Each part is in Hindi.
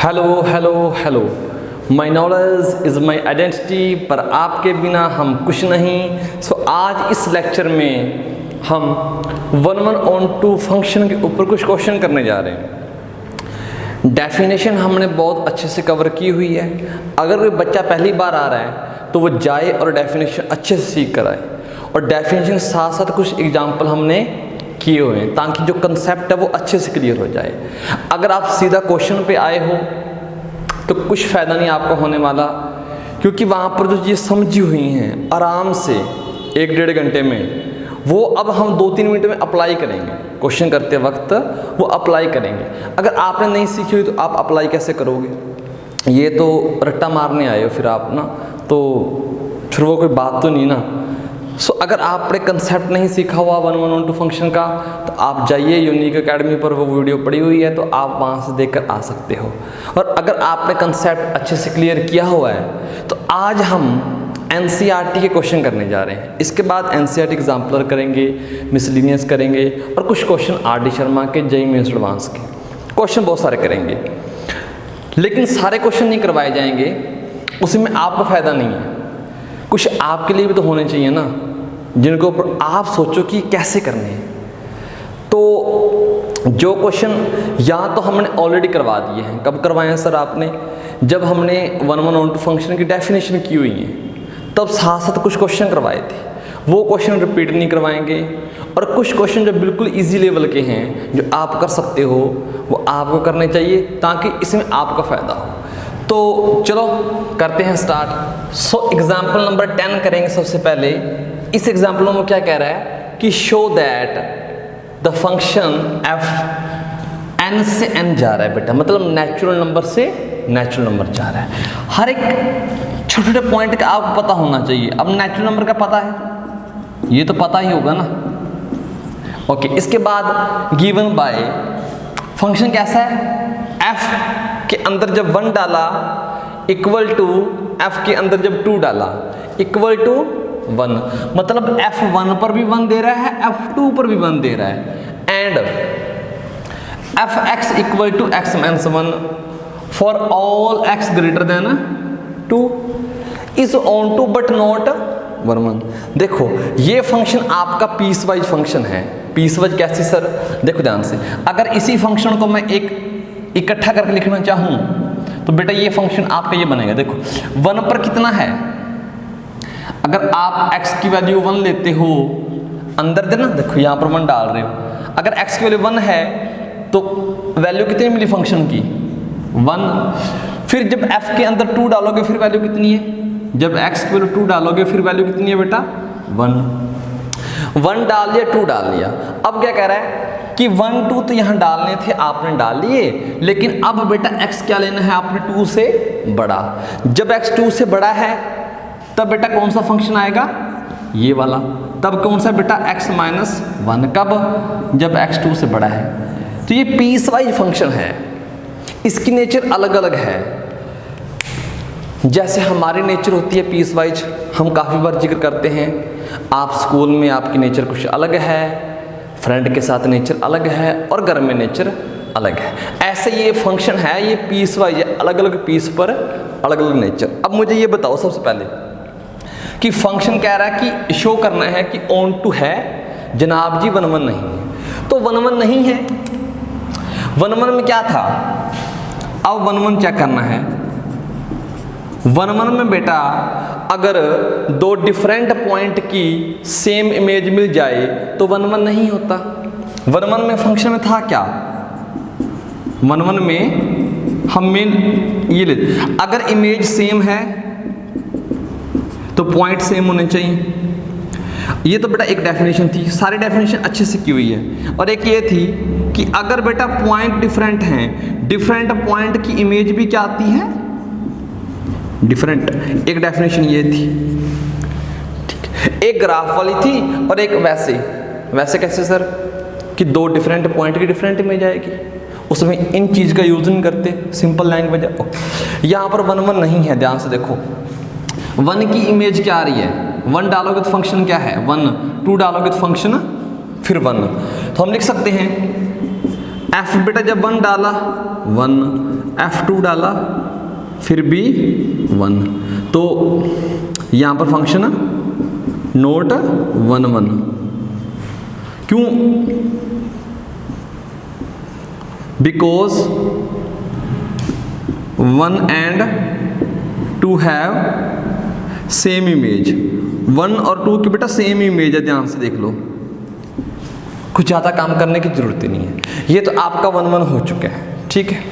Hello hello hello, my knowledge is my identity, पर आपके बिना हम कुछ नहीं। सो आज इस लेक्चर में हम 11 फंक्शन के ऊपर कुछ क्वेश्चन करने जा रहे हैं। डेफिनेशन हमने बहुत अच्छे से कवर की हुई है। अगर कोई बच्चा पहली बार आ रहा है तो वो जाए और डेफिनेशन अच्छे से सीख कर आए, और डेफिनेशन के साथ साथ कुछ एग्जाम्पल हमने किए हुए हैं ताकि जो कंसेप्ट है वो अच्छे से क्लियर हो जाए। अगर आप सीधा क्वेश्चन पे आए हो तो कुछ फ़ायदा नहीं आपका होने वाला, क्योंकि वहाँ पर जो चीज़ समझी हुई हैं आराम से 1-1.5 घंटे में, वो अब हम 2-3 मिनट में अप्लाई करेंगे। क्वेश्चन करते वक्त वो अप्लाई करेंगे। अगर आपने नहीं सीखी हुई तो आप अप्लाई कैसे करोगे? ये तो रट्टा मारने आए हो फिर आप ना, तो फिर वो कोई बात तो नहीं ना। सो अगर आपने कंसेप्ट नहीं सीखा हुआ 11 फंक्शन का तो आप जाइए यूनिक एकेडमी पर, वो वीडियो पड़ी हुई है तो आप वहाँ से देखकर आ सकते हो। और अगर आपने कंसेप्ट अच्छे से क्लियर किया हुआ है तो आज हम एनसीईआरटी के क्वेश्चन करने जा रहे हैं। इसके बाद एनसीईआरटी एग्जाम्पलर करेंगे, मिसलिनियस करेंगे, और कुछ क्वेश्चन आर.डी. शर्मा के जेईई मेंस एडवांस के क्वेश्चन बहुत सारे करेंगे। लेकिन सारे क्वेश्चन नहीं करवाए जाएंगे, उसमें आपको फ़ायदा नहीं है। कुछ आपके लिए भी तो होने चाहिए ना, जिनको ऊपर आप सोचो कि कैसे करने हैं। तो जो क्वेश्चन या तो हमने ऑलरेडी करवा दिए हैं। कब करवाए हैं सर आपने? जब हमने 11 फंक्शन की डेफिनेशन की हुई है तब साथ साथ कुछ क्वेश्चन करवाए थे। वो क्वेश्चन रिपीट नहीं करवाएंगे, और कुछ क्वेश्चन जो बिल्कुल इजी लेवल के हैं जो आप कर सकते हो वो आपको करने चाहिए ताकि इसमें आपका फ़ायदा हो। तो चलो करते हैं स्टार्ट। सो एग्जाम्पल नंबर 10 करेंगे सबसे पहले। इस एग्जाम्पल में क्या कह रहा है कि show that the function f n से एन जा रहा है बेटा, मतलब नेचुरल नंबर से नेचुरल नंबर जा रहा है। हर एक छोटे छोटे पॉइंट का आपको पता होना चाहिए। अब नेचुरल नंबर का पता है, ये तो पता ही होगा ना। ओके, इसके बाद गिवन बाय फंक्शन कैसा है? एफ के अंदर जब 1 डाला इक्वल टू एफ के अंदर जब 2 डाला इक्वल टू 1, मतलब F1 पर भी 1 दे रहा है, F2 पर भी 1 दे रहा है। And Fx equal to x minus 1 for all x greater than 2 is onto but not 1। देखो ये फंक्शन आपका पीस वाइज फंक्शन है। पीस वाइज कैसे सर? देखो ध्यान से, अगर इसी फंक्शन को मैं एक इकट्ठा करके लिखना चाहूँ तो बेटा ये फंक्शन आपका ये बनेगा। देखो 1 पर कितना है, अगर आप x की वैल्यू 1 लेते हो अंदर देना, देखो यहाँ पर 1 डाल रहे हो, अगर x की वैल्यू 1 है तो वैल्यू कितनी मिली फंक्शन की? 1। फिर जब f के अंदर 2 डालोगे फिर वैल्यू कितनी है? जब x की वैल्यू 2 डालोगे फिर वैल्यू कितनी है बेटा? 1 डाल लिया, 2 डाल लिया। अब क्या कह रहा है कि 1 2 तो यहाँ डालने थे, आपने डाल लिए, लेकिन अब बेटा x क्या लेना है आपने? 2 से बड़ा। जब x 2 से बड़ा है तब बेटा कौन सा फंक्शन आएगा? ये वाला। तब कौन सा बेटा? x minus 1। कब? जब x 2 से बड़ा है। तो ये पीस वाइज फंक्शन है, इसकी नेचर अलग अलग है। जैसे हमारी नेचर होती है पीस वाइज, हम काफ़ी बार जिक्र करते हैं। आप स्कूल में आपकी नेचर कुछ अलग है, फ्रेंड के साथ नेचर अलग है, और घर में नेचर अलग है। ऐसे ये फंक्शन है, ये पीस वाइज है, अलग अलग पीस पर अलग अलग नेचर। अब मुझे ये बताओ सबसे पहले कि फंक्शन कह रहा है कि शो करना है कि ऑन टू है जनाब जी 1 1 नहीं है। तो 1 1 नहीं है, 1 1 में क्या था? अब 1 1 चेक करना है। 1 1 में बेटा अगर 2 डिफरेंट पॉइंट की सेम इमेज मिल जाए तो 1 1 नहीं होता। 1 1 में फंक्शन में था क्या? 1 1 में हम ये ले, अगर इमेज सेम है तो पॉइंट सेम होने चाहिए। ये तो बेटा एक डेफिनेशन थी, सारी डेफिनेशन अच्छे से की हुई है। और एक ये थी कि अगर बेटा पॉइंट डिफरेंट हैं, डिफरेंट पॉइंट की इमेज भी क्या आती है? डिफरेंट। एक डेफिनेशन ये थी, ठीक है। एक ग्राफ वाली थी और एक वैसे कैसे सर? कि 2 डिफरेंट पॉइंट की डिफरेंट इमेज आएगी, उसमें इन चीज़ का यूज नहीं करते, सिंपल लैंग्वेज है। यहाँ पर 1 1 नहीं है, ध्यान से देखो। 1 की इमेज क्या आ रही है? 1 डालोगे तो फंक्शन क्या है? 1। 2 डालोगे तो फंक्शन फिर 1। तो हम लिख सकते हैं एफ बेटा जब 1 डाला 1, F2 डाला फिर भी 1, तो यहां पर फंक्शन नोट 1 1। क्यों? Because 1 and 2 have same image. 1 और 2 की बेटा सेम इमेज है, ध्यान से देख लो, कुछ ज़्यादा काम करने की जरूरत ही नहीं है। ये तो आपका 1 1 हो चुका है, ठीक है।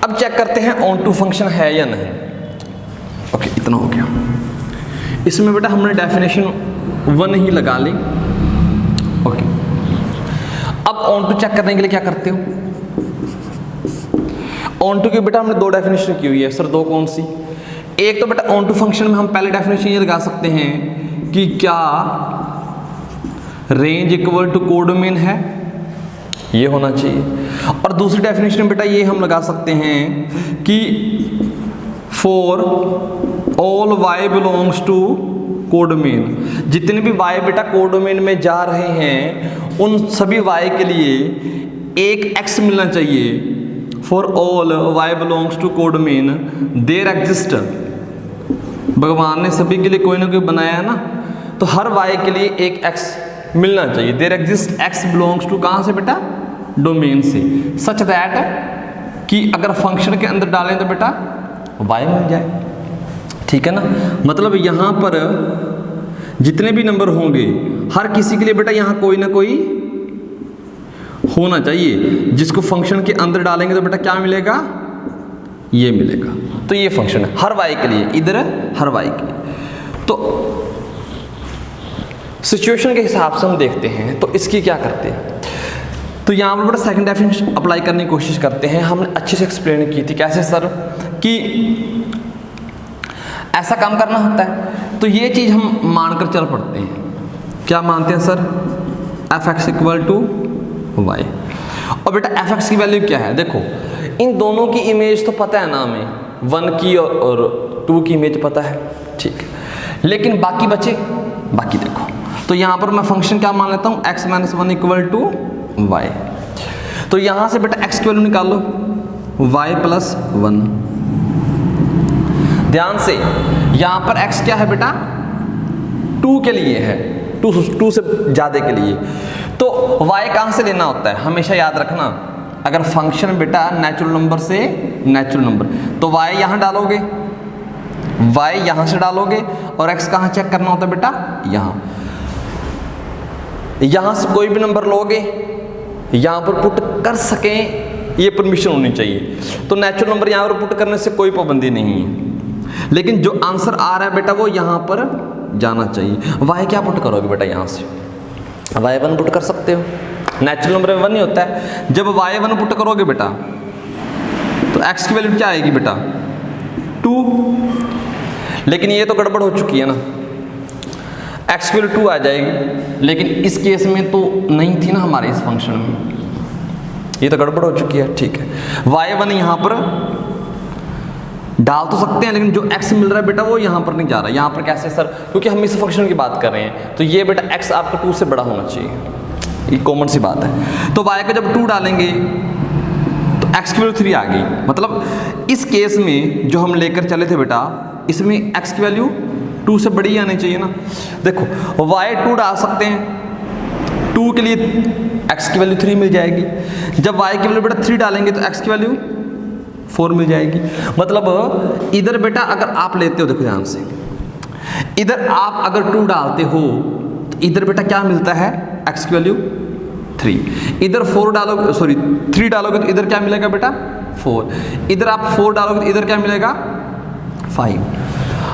अब चेक करते हैं ऑन टू फंक्शन है या नहीं। ओके, इतना हो गया। इसमें बेटा हमने डेफिनेशन 1 ही लगा ली। ओके, अब ऑन टू चेक करने के लिए क्या करते हो? ऑन टू की बेटा हमने 2 डेफिनेशन की हुई है सर। 2 कौन सी? एक तो बेटा ऑन टू फंक्शन में हम पहले डेफिनेशन ये लगा सकते हैं कि क्या रेंज इक्वल टू कोडोमेन है, ये होना चाहिए। और दूसरी डेफिनेशन बेटा ये हम लगा सकते हैं कि for all y belongs to codomain, जितने भी y बेटा कोडोमेन में जा रहे हैं उन सभी y के लिए एक x मिलना चाहिए। For all y belongs to codomain there exist, भगवान ने सभी के लिए कोई ना कोई बनाया है ना, तो हर y के लिए एक x मिलना चाहिए। There exist x belongs to, कहाँ से बेटा? डोमेन से, सच दैट कि अगर फंक्शन के अंदर डालें तो बेटा y मिल जाए, ठीक है ना। मतलब यहाँ पर जितने भी नंबर होंगे हर किसी के लिए बेटा यहाँ कोई ना कोई होना चाहिए, जिसको फंक्शन के अंदर डालेंगे तो बेटा क्या मिलेगा? ये मिलेगा। तो ये फंक्शन है हर y के लिए, इधर हर y के लिए। तो सिचुएशन के हिसाब से हम देखते हैं, तो इसकी क्या करते हैं, तो यहाँ पर बेटा सेकंड डेफिनेशन अप्लाई करने की कोशिश करते हैं। हमने अच्छे से एक्सप्लेन की थी कैसे सर, कि ऐसा काम करना होता है। तो ये चीज़ हम मानकर चल पड़ते हैं। क्या मानते हैं sir? f(x) equal to y। और बेटा f(x) की वैल्यू क्या है? देखो, इन दोनों की इमेज तो पता है ना हमें, 1 की और 2 की इमेज पता है, ठीक है। लेकिन बाकी बचे, बाकी देखो, तो यहाँ पर मैं फंक्शन क्या मान लेता हूँ? x - 1 equal to y। तो यहाँ से बेटा x की वैल्यू निकाल लो, y + 1। ध्यान से, यहाँ पर x क्या है बेटा? 2 के लिए है, 2 से ज़्यादा के लिए। तो y कहाँ से लेना होता है? हमेशा याद रखना, अगर फंक्शन बेटा नेचुरल नंबर से नेचुरल नंबर, तो y यहाँ डालोगे, y यहाँ से डालोगे, और x कहाँ चेक करना होता है बेटा? यहाँ। यहाँ से कोई भी नंबर लोगे, यहाँ पर पुट कर सकें, ये परमिशन होनी चाहिए। तो नेचुरल नंबर यहाँ पर पुट करने से कोई पाबंदी नहीं है, लेकिन जो आंसर आ रहा है बेटा वो यहाँ पर जाना चाहिए। y क्या पुट करोगे बेटा? यहाँ से y1 पुट कर सकते हो, नेचुरल नंबर में 1 ही होता है। जब y1 पुट करोगे बेटा तो x की वैल्यू क्या आएगी बेटा? 2। लेकिन ये तो गड़बड़ हो चुकी है ना, x की वैल्यू 2 आ जाएगी, लेकिन इस केस में तो नहीं थी ना हमारे इस फंक्शन में, ये तो गड़बड़ हो चुकी है, ठीक है। y1 यहाँ पर डाल तो सकते हैं, लेकिन जो x मिल रहा है बेटा वो यहाँ पर नहीं जा रहा। यहाँ पर कैसे सर? क्योंकि हम इस फंक्शन की बात कर रहे हैं, तो ये बेटा x आपका 2 से बड़ा होना चाहिए, ये कॉमन सी बात है। तो y का जब 2 डालेंगे तो x की वैल्यू 3 आ गई। मतलब इस केस में जो हम लेकर चले थे बेटा, इसमें x की वैल्यू 2 से बड़ी आनी चाहिए ना। देखो, y2 डाल सकते हैं, 2 के लिए x की वैल्यू 3 मिल जाएगी। जब y की वैल्यू बेटा 3 डालेंगे तो x की वैल्यू 4 मिल जाएगी। मतलब इधर बेटा अगर आप लेते हो, देखो ध्यान से, इधर आप अगर 2 डालते हो तो इधर बेटा क्या मिलता है? x की वैल्यू 3। इधर 4 डालोगे, सॉरी 3 डालोगे तो इधर क्या मिलेगा बेटा? 4। इधर आप 4 डालोगे तो इधर क्या मिलेगा? 5।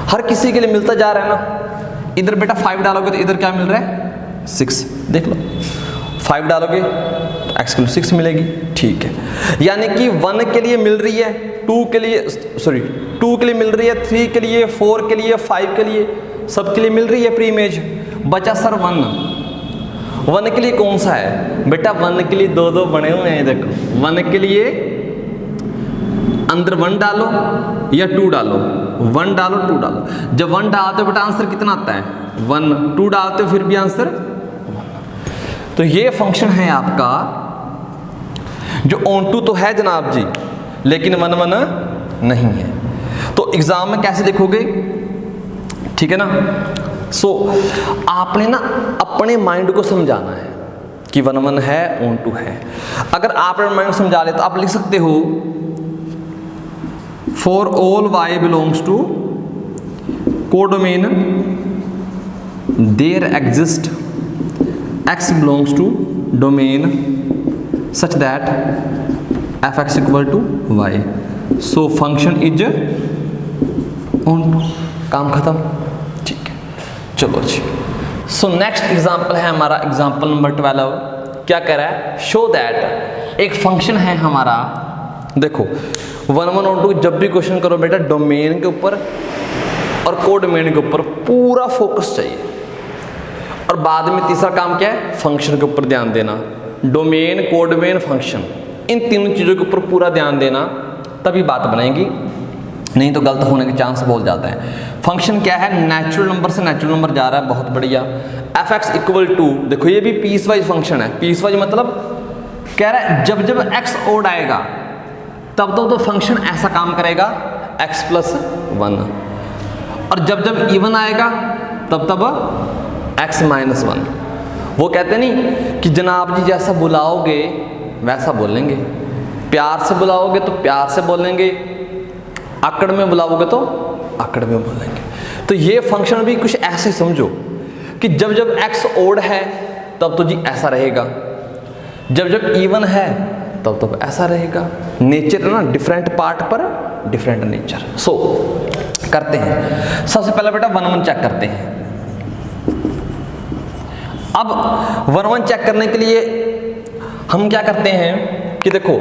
हर किसी के लिए मिलता जा रहा है ना। इधर बेटा 5 डालोगे तो इधर क्या मिल रहा है? 6। देख लो, 5 डालोगे x की 6 मिलेगी, ठीक है। यानी कि 1 के लिए मिल रही है, 2 के लिए, सॉरी 2 के लिए मिल रही है, 3 के लिए, 4 के लिए, 5 के लिए, सब के लिए मिल रही है प्री इमेज। बचा सर 1 के लिए कौन सा है बेटा? 1 के लिए 2 बने हुए हैं, देखो 1 के लिए अंदर 1 डालो या 2 डालो, 1 डालो 2 डालो। जब 1 डालते हो बेटा आंसर कितना आता है? 1। 2 डालते हो फिर भी आंसर 1। तो ये फंक्शन है आपका जो ऑन टू तो है जनाब जी, लेकिन 1 1 नहीं है। तो एग्जाम में कैसे लिखोगे, ठीक है ना। सो आपने ना अपने माइंड को समझाना है कि 1 1 है, ऑन टू है। अगर आप अपने माइंड को समझा ले तो आप लिख सकते हो for all y belongs to codomain there exist x belongs to domain such that f(x) equal to y, so function is onto. काम खत्म, ठीक है। चलो जी, सो नेक्स्ट एग्जांपल है हमारा एग्जांपल नंबर 12। क्या कह रहा है, शो दैट एक फंक्शन है हमारा, देखो 1 1 और 2 जब भी क्वेश्चन करो बेटा डोमेन के ऊपर और कोडोमेन के ऊपर पूरा फोकस चाहिए, और बाद में तीसरा काम क्या है, फंक्शन के ऊपर ध्यान देना। डोमेन, कोडोमेन, फंक्शन, इन तीनों चीज़ों के ऊपर पूरा ध्यान देना, तभी बात बनेगी, नहीं तो गलत होने के चांस बहुत ज़्यादा है। फंक्शन क्या है, नेचुरल नंबर से नेचुरल नंबर जा रहा है, बहुत बढ़िया। f(x) इक्वल टू, देखो ये भी पीस वाइज फंक्शन है। पीस वाइज मतलब कह रहा है जब जब x ओड आएगा तब तो फंक्शन ऐसा काम करेगा x + 1, और जब जब इवन आएगा तब x - 1। वो कहते नहीं कि जनाब जी जैसा बुलाओगे वैसा बोलेंगे, प्यार से बुलाओगे तो प्यार से बोलेंगे, आकड़ में बुलाओगे तो आकड़ में बोलेंगे। तो ये फंक्शन भी कुछ ऐसे समझो कि जब जब x ओड है तब तो जी ऐसा रहेगा, जब जब इवन है तब ऐसा रहेगा। नेचर है ना, डिफरेंट पार्ट पर डिफरेंट नेचर। सो करते हैं, सबसे पहले बेटा 1 1 चेक करते हैं। अब 1 1 चेक करने के लिए हम क्या करते हैं कि देखो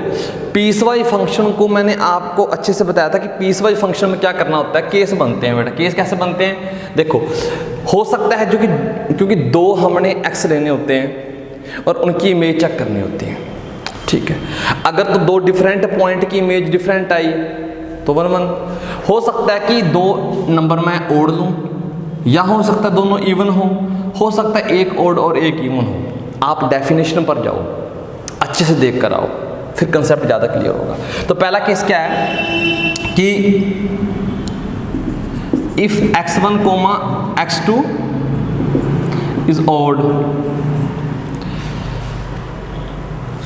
पीस वाइज फंक्शन को मैंने आपको अच्छे से बताया था कि पीस वाइज फंक्शन में क्या करना होता है, केस बनते हैं बेटा। केस कैसे बनते हैं, देखो हो सकता है जो कि क्योंकि 2 हमने x लेने होते हैं और उनकी इमेज चेक करनी होती है, ठीक है। अगर तो 2 डिफरेंट पॉइंट की इमेज डिफरेंट आई तो 1 1। हो सकता है कि 2 नंबर मैं ओड लूँ, या हो सकता है दोनों इवन हो सकता है एक ओड और एक इवन हो। आप डेफिनेशन पर जाओ, अच्छे से देख कर आओ, फिर कंसेप्ट ज़्यादा क्लियर होगा। तो पहला केस क्या है कि if x1, x2 is odd,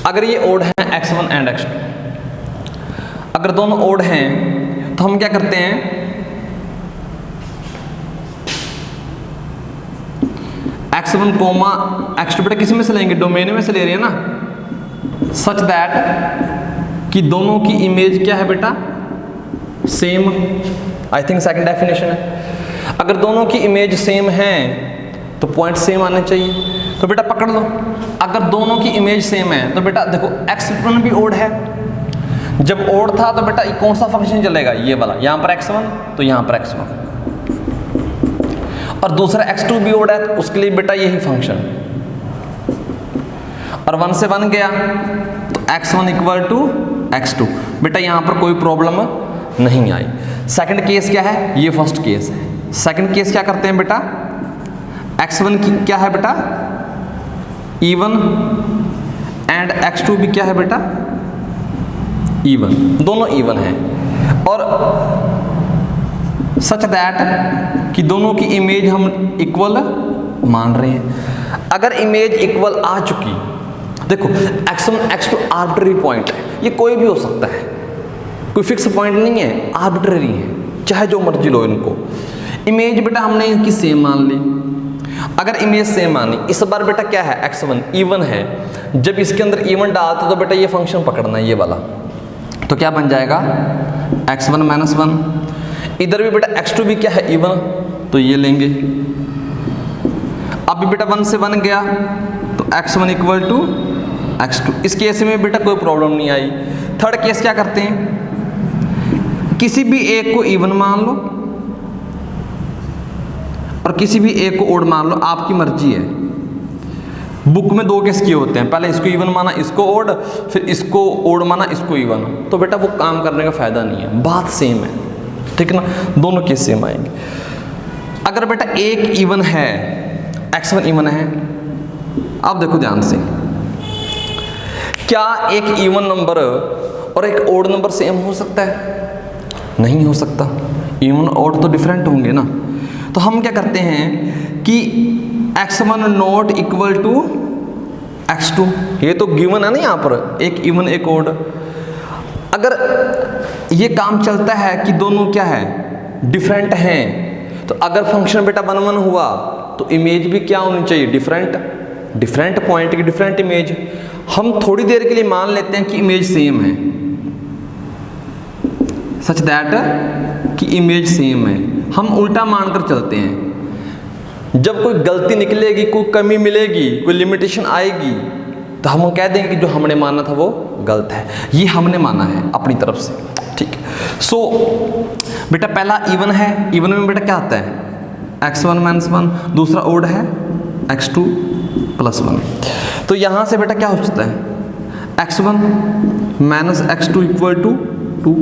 अगर ये ओड है x1 एंड x2, अगर दोनों ओड हैं तो हम क्या करते हैं, x1, x2 बेटा किस में से लेंगे, डोमेन में से ले रहे हैं ना, सच दैट कि दोनों की इमेज क्या है बेटा, same. I think second definition है। अगर दोनों की इमेज सेम है तो पॉइंट सेम आने चाहिए। तो बेटा पकड़ लो, अगर दोनों की इमेज सेम है तो बेटा देखो x1 भी ओड है, जब ओड था तो बेटा कौन सा फंक्शन चलेगा, ये वाला, यहाँ पर x1 तो यहाँ पर x1, और दूसरा x2 भी ओड है तो उसके लिए बेटा यही फंक्शन, और 1 से 1 गया तो x1 इक्वल टू x2, बेटा यहाँ पर कोई प्रॉब्लम नहीं आई। सेकंड केस क्या है, ये फर्स्ट केस है। सेकंड केस क्या करते हैं बेटा, x1 की क्या है बेटा इवन, एंड x2 भी क्या है बेटा इवन, दोनों इवन है, और सच दैट कि दोनों की इमेज हम इक्वल मान रहे हैं। अगर इमेज इक्वल आ चुकी, देखो x1 x2 आर्बिट्ररी पॉइंट है, ये कोई भी हो सकता है, कोई फिक्स पॉइंट नहीं है, आर्बिट्ररी है, चाहे जो मर्जी लो इनको। इमेज बेटा हमने इनकी सेम मान ली, अगर इमेज सेम मानी, इस बार बेटा क्या है x1 इवन है, जब इसके अंदर इवन डालते तो बेटा ये फंक्शन पकड़ना है ये वाला, तो क्या बन जाएगा x1 - 1। इधर भी बेटा x2 भी क्या है इवन, तो ये लेंगे। अब भी बेटा 1 से 1 गया तो x1 इक्वल टू x2। इस केस में बेटा कोई प्रॉब्लम नहीं आई। थर्ड केस क्या करते हैं, किसी भी एक को इवन मान लो और किसी भी एक को ओड मान लो, आपकी मर्जी है। बुक में 2 केस किए होते हैं, पहले इसको इवन माना इसको ओड, फिर इसको ओड माना इसको इवन, तो बेटा वो काम करने का फायदा नहीं है, बात सेम है, ठीक है ना, दोनों केस सेम आएंगे। अगर बेटा एक इवन है, x1 इवन है अब देखो ध्यान से, क्या एक इवन नंबर और एक ओड नंबर सेम हो सकता है? नहीं हो सकता, इवन ओड तो डिफरेंट होंगे ना। तो हम क्या करते हैं कि x1 not equal to x2, ये तो गिवन है ना यहाँ पर, एक इवन एक ओड। अगर ये काम चलता है कि दोनों क्या है, डिफरेंट हैं, तो अगर फंक्शन बेटा 1 1 हुआ तो इमेज भी क्या होनी चाहिए, डिफरेंट। डिफरेंट पॉइंट की डिफरेंट इमेज। हम थोड़ी देर के लिए मान लेते हैं कि इमेज सेम है, सच दैट कि इमेज सेम है। हम उल्टा मानकर चलते हैं। जब कोई गलती निकलेगी, कोई कमी मिलेगी, कोई लिमिटेशन आएगी, तो हम कह देंगे कि जो हमने माना था वो गलत है। ये हमने माना है अपनी तरफ से, ठीक है। सो बेटा पहला इवन है, इवन में बेटा क्या आता है, x1 - 1, दूसरा ओड है x2 + 1। तो यहाँ से बेटा क्या हो सकता है, x1 - x2 = 2।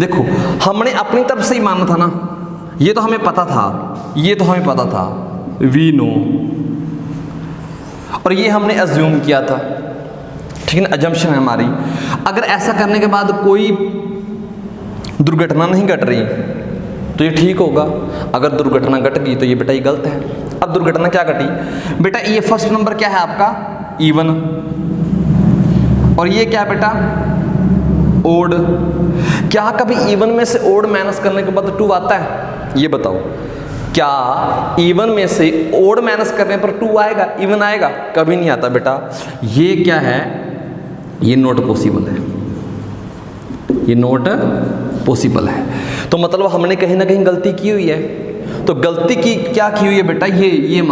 देखो हमने अपनी तरफ से ही माना था ना, ये तो हमें पता था, ये तो हमें पता था, वी नो, और ये हमने अज्यूम किया था, ठीक है ना, अजम्पशन है हमारी। अगर ऐसा करने के बाद कोई दुर्घटना नहीं घट रही तो ये ठीक होगा, अगर दुर्घटना घट गई तो ये बेटा ये गलत है। अब दुर्घटना क्या घटी बेटा, ये फर्स्ट नंबर क्या है आपका, इवन, और ये क्या बेटा, ओड। क्या कभी इवन में से ओड माइनस करने के बाद 2 आता है, ये बताओ। क्या इवन में से ओड माइनस करने पर 2 आएगा, इवन आएगा? कभी नहीं आता बेटा। ये क्या है, ये नॉट पॉसिबल है, ये नॉट पॉसिबल है। तो मतलब हमने कहीं ना कहीं गलती की हुई है। तो गलती की क्या की हुई है बेटा, ये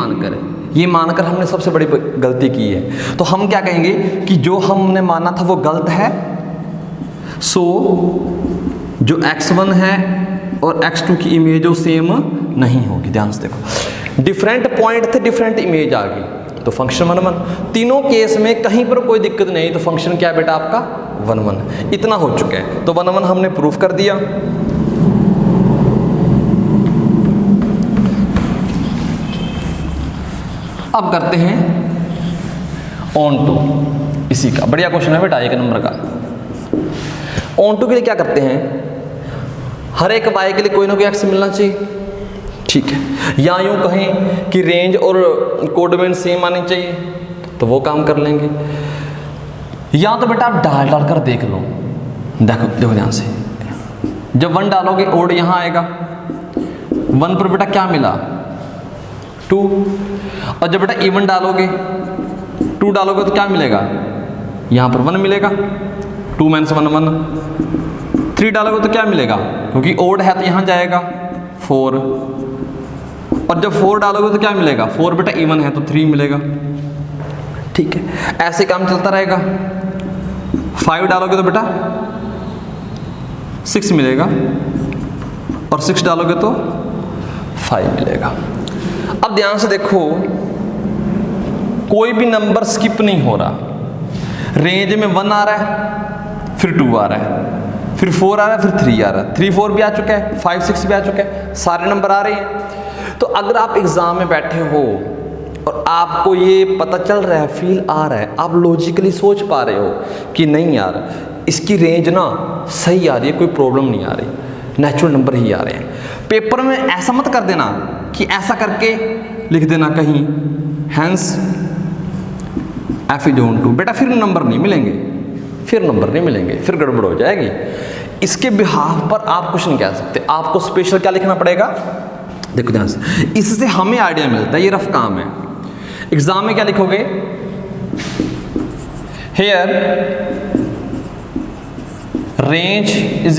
मानकर हमने सबसे बड़ी गलती की है। तो हम क्या कहेंगे कि जो हमने माना था वो गलत है। सो जो x1 है और x2 की इमेज वो सेम नहीं होगी। ध्यान से देखो, डिफरेंट पॉइंट थे, डिफरेंट इमेज आ गई, तो फंक्शन 1 1। तीनों केस में कहीं पर कोई दिक्कत नहीं, तो फंक्शन क्या है बेटा आपका, 1 1। इतना हो चुका है, तो 1 1 हमने प्रूफ कर दिया। अब करते हैं ऑन टू, इसी का बढ़िया क्वेश्चन है बेटा, 1 नंबर का। ऑन टू के लिए क्या करते हैं, हर एक y के लिए कोई ना कोई x मिलना चाहिए, ठीक है। या यूं कहें कि रेंज और कोडमेन सेम आनी चाहिए, तो वो काम कर लेंगे। या तो बेटा आप डाल कर देख लो, देखो ध्यान से, जब 1 डालोगे ओड यहाँ आएगा, 1 पर बेटा क्या मिला, 2। और जब बेटा इवन डालोगे, 2 डालोगे तो क्या मिलेगा, यहाँ पर 1 मिलेगा, 2 - 1 1। 3 डालोगे तो क्या मिलेगा, क्योंकि ओड है तो यहाँ जाएगा 4। और जब 4 डालोगे तो क्या मिलेगा, 4 बेटा इवन है तो 3 मिलेगा, ठीक है। ऐसे काम चलता रहेगा। 5 डालोगे तो बेटा 6 मिलेगा, और 6 डालोगे तो 5 मिलेगा। अब ध्यान से देखो, कोई भी नंबर स्किप नहीं हो रहा। रेंज में 1 आ रहा है, फिर 2 आ रहा है, फिर 4 आ रहा है, फिर 3 आ रहा है, 3 4 भी आ चुका है, 5 6 भी आ चुका है, सारे नंबर आ रहे हैं। तो अगर आप एग्जाम में बैठे हो और आपको ये पता चल रहा है, फील आ रहा है, आप लॉजिकली सोच पा रहे हो कि नहीं यार इसकी रेंज ना सही आ रही है, कोई प्रॉब्लम नहीं आ रही, नेचुरल नंबर ही आ रहे हैं। पेपर में ऐसा मत कर देना कि ऐसा करके लिख देना कहीं हैंस f = 2, बेटा फिर नंबर नहीं मिलेंगे, फिर गड़बड़ हो जाएगी। इसके बिहाफ पर आप कुछ नहीं कह सकते, आपको स्पेशल क्या लिखना पड़ेगा, देखो ध्यान से, इससे हमें आइडिया मिलता है, ये रफ काम है। एग्जाम में क्या लिखोगे, here range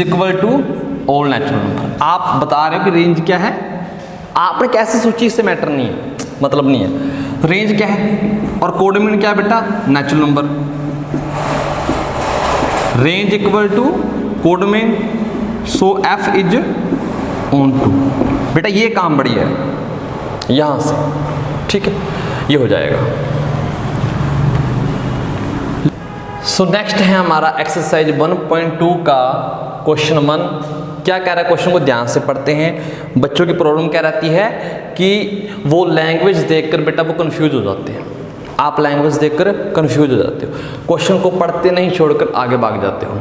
= all natural number. आप बता रहे हो कि रेंज क्या है, आपने कैसे सोची इससे मैटर नहीं है, मतलब नहीं है। रेंज क्या है और कोडमीन क्या है बेटा, natural number. Range = codomain, so f = onto. बेटा ये काम बढ़िया है यहां से, ठीक है, ये हो जाएगा। सो नेक्स्ट है हमारा एक्सरसाइज 1.2 का क्वेश्चन 1। क्या कह रहा है, क्वेश्चन को ध्यान से पढ़ते हैं। बच्चों की प्रॉब्लम क्या रहती है कि वो लैंग्वेज देखकर बेटा वो कंफ्यूज हो जाते हैं। आप लैंग्वेज देखकर कंफ्यूज हो जाते हो, क्वेश्चन को पढ़ते नहीं छोड़कर आगे भाग जाते हो।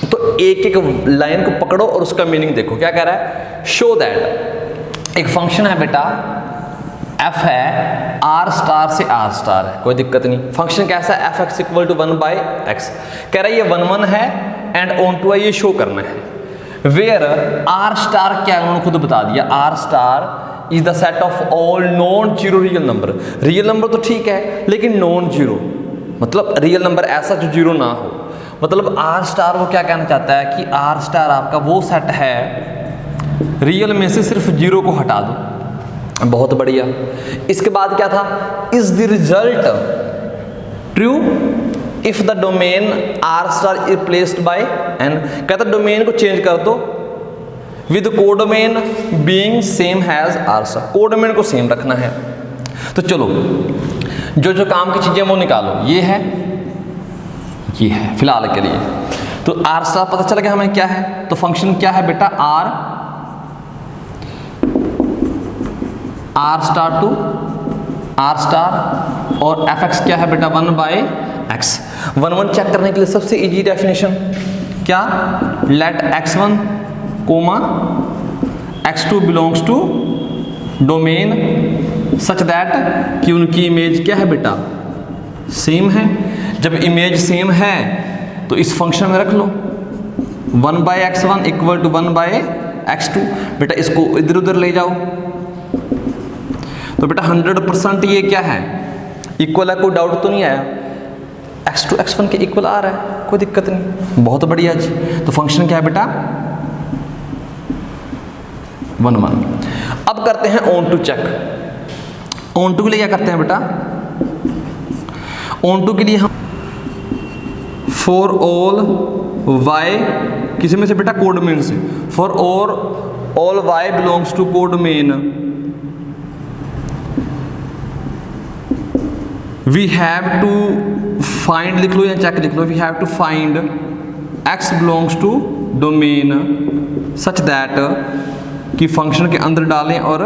तो एक एक लाइन को पकड़ो और उसका मीनिंग देखो। क्या कह रहा है, शो दैट एक फंक्शन है बेटा f है r स्टार से r स्टार है, कोई दिक्कत नहीं। फंक्शन कैसा है, f(x = 1/x) कह रहा है ये 1 1 है एंड ऑन टू है, ये शो करना है। वेयर r स्टार क्या है उन्होंने खुद बता दिया, r star is the set of all non zero real number. Real number तो ठीक है लेकिन नॉन जीरो मतलब रियल नंबर ऐसा जो जीरो ना हो। मतलब r स्टार वो क्या कहना चाहता है कि r स्टार आपका वो सेट है रियल में से सिर्फ जीरो को हटा दो। बहुत बढ़िया। इसके बाद क्या था, is the result true if the domain r star is replaced by n। कहता डोमेन को चेंज कर दो with codomain being same has r star, codomain को सेम रखना है। तो चलो जो जो काम की चीजें वो निकालो, ये है फिलहाल के लिए। तो r स्टार पता चल गया हमें क्या है। तो फंक्शन क्या है बेटा, r star to r star और f(x) क्या है बेटा 1/x। 1 1 चेक करने के लिए सबसे इजी डेफिनेशन क्या, let x1 x2 belongs to domain such that कि उनकी इमेज क्या है बेटा सेम है। जब इमेज सेम है तो इस फंक्शन में रख लो 1/x1 = 1/x2। बेटा इसको इधर उधर ले जाओ तो बेटा 100% ये क्या है, इक्वल है, कोई डाउट तो नहीं आया। x2 x1 के इक्वल आ रहा है, कोई दिक्कत नहीं, बहुत बढ़िया जी। तो फंक्शन क्या है बेटा 1 1। अब करते हैं onto check. Onto के लिए क्या करते हैं बेटा, ऑन टू के लिए हम फॉर ऑल y किसी में से बेटा कोडोमेन से, for all y belongs to codomain we have to find, लिख लो या चेक लिख लो, we have to find x belongs to domain such that कि फंक्शन के अंदर डालें और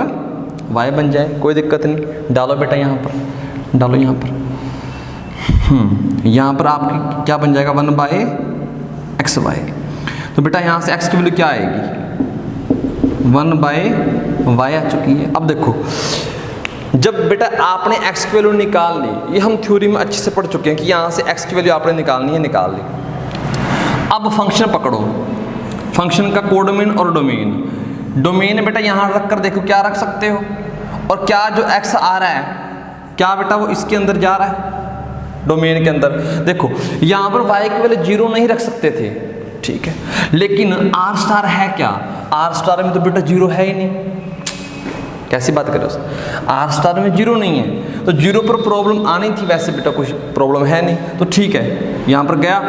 y बन जाए, कोई दिक्कत नहीं। डालो बेटा यहाँ पर, डालो यहाँ पर, यहाँ पर आपकी क्या बन जाएगा 1/xy। तो बेटा यहाँ से x की वैल्यू क्या आएगी 1/y आ चुकी है। अब देखो जब बेटा आपने x की वैल्यू निकाल ली, ये हम थ्योरी में अच्छे से पढ़ चुके हैं कि यहाँ से x की वैल्यू आपने निकालनी है, निकाल ली। अब फंक्शन पकड़ो, फंक्शन का कोडोमेन और डोमेन। डोमेन बेटा यहाँ रख कर देखो क्या रख सकते हो, और क्या जो x आ रहा है क्या बेटा वो इसके अंदर जा रहा है डोमेन के अंदर। देखो यहाँ पर y की वैल्यू 0 नहीं रख सकते थे, ठीक है, लेकिन r स्टार है क्या, r स्टार में तो बेटा 0 है ही नहीं। कैसी बात करो, r स्टार में 0 नहीं है तो 0 पर प्रॉब्लम आनी थी, वैसे बेटा कुछ प्रॉब्लम है नहीं, तो ठीक है यहाँ पर गया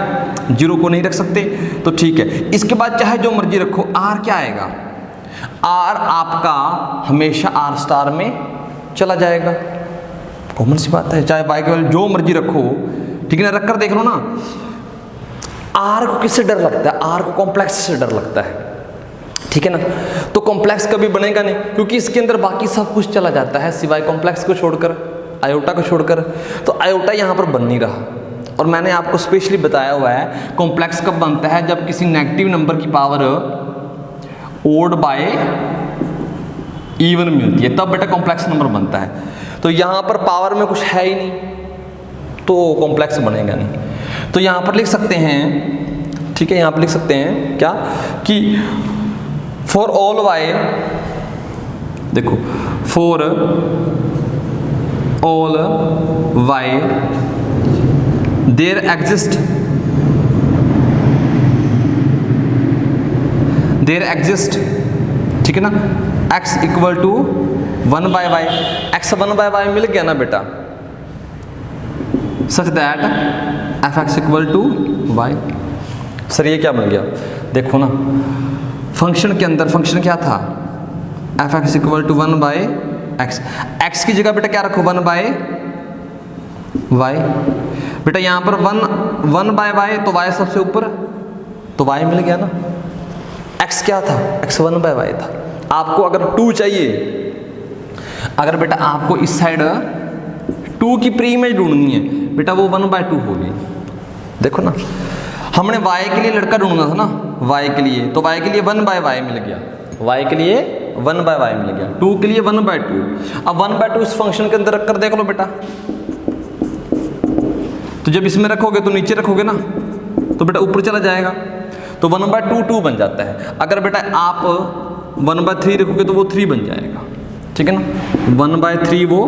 0 को नहीं रख सकते तो ठीक है। इसके बाद चाहे जो मर्जी रखो, r क्या आएगा, r आपका हमेशा r स्टार में चला जाएगा, कॉमन सी बात है। चाहे y के वैल्यू जो मर्जी रखो, ठीक है ना, रख कर देख लो ना। r को किससे डर लगता है, r को कॉम्प्लेक्स से डर लगता है, ठीक है ना। तो कॉम्प्लेक्स कभी बनेगा नहीं क्योंकि इसके अंदर बाकी सब कुछ चला जाता है सिवाय कॉम्प्लेक्स को छोड़कर, आयोटा को छोड़कर। तो आयोटा यहाँ पर बन नहीं रहा, और मैंने आपको स्पेशली बताया हुआ है कॉम्प्लेक्स कब बनता है, जब किसी नेगेटिव नंबर की पावर ओड बाय इवन मिलती है, तब बेटा कॉम्प्लेक्स नंबर बनता है। तो यहाँ पर पावर में कुछ है ही नहीं तो कॉम्प्लेक्स बनेगा नहीं। तो यहाँ पर लिख सकते हैं, ठीक है, यहाँ पर लिख सकते हैं क्या कि फॉर ऑल y, देखो for all y there exist, ठीक है ना, x = 1/y, x 1/y मिल गया ना बेटा, सच दैट f(x) = y। सर ये क्या बन गया, देखो ना फंक्शन के अंदर फंक्शन क्या था f(x) = 1/x, x की जगह बेटा क्या रखो 1/y। बेटा यहाँ पर 1/y तो y सबसे ऊपर, तो y मिल गया ना। x क्या था, x 1/y था। आपको अगर 2 चाहिए, अगर बेटा आपको इस साइड 2 की प्री इमेज ढूंढनी है बेटा, वो 1/2 होगी। देखो ना, हमने y के लिए लड़का ढूंढना था ना, y के लिए, तो y के लिए 1/y मिल गया, y के लिए 1/y मिल गया, 2 के लिए 1/2। अब 1/2 इस फंक्शन के अंदर रखकर देख लो बेटा, तो जब इसमें रखोगे तो नीचे रखोगे ना, तो बेटा ऊपर चला जाएगा, तो 1/2 2 बन जाता है। अगर बेटा आप 1/3 रखोगे तो वो 3 बन जाएगा, ठीक है ना, 1/3 वो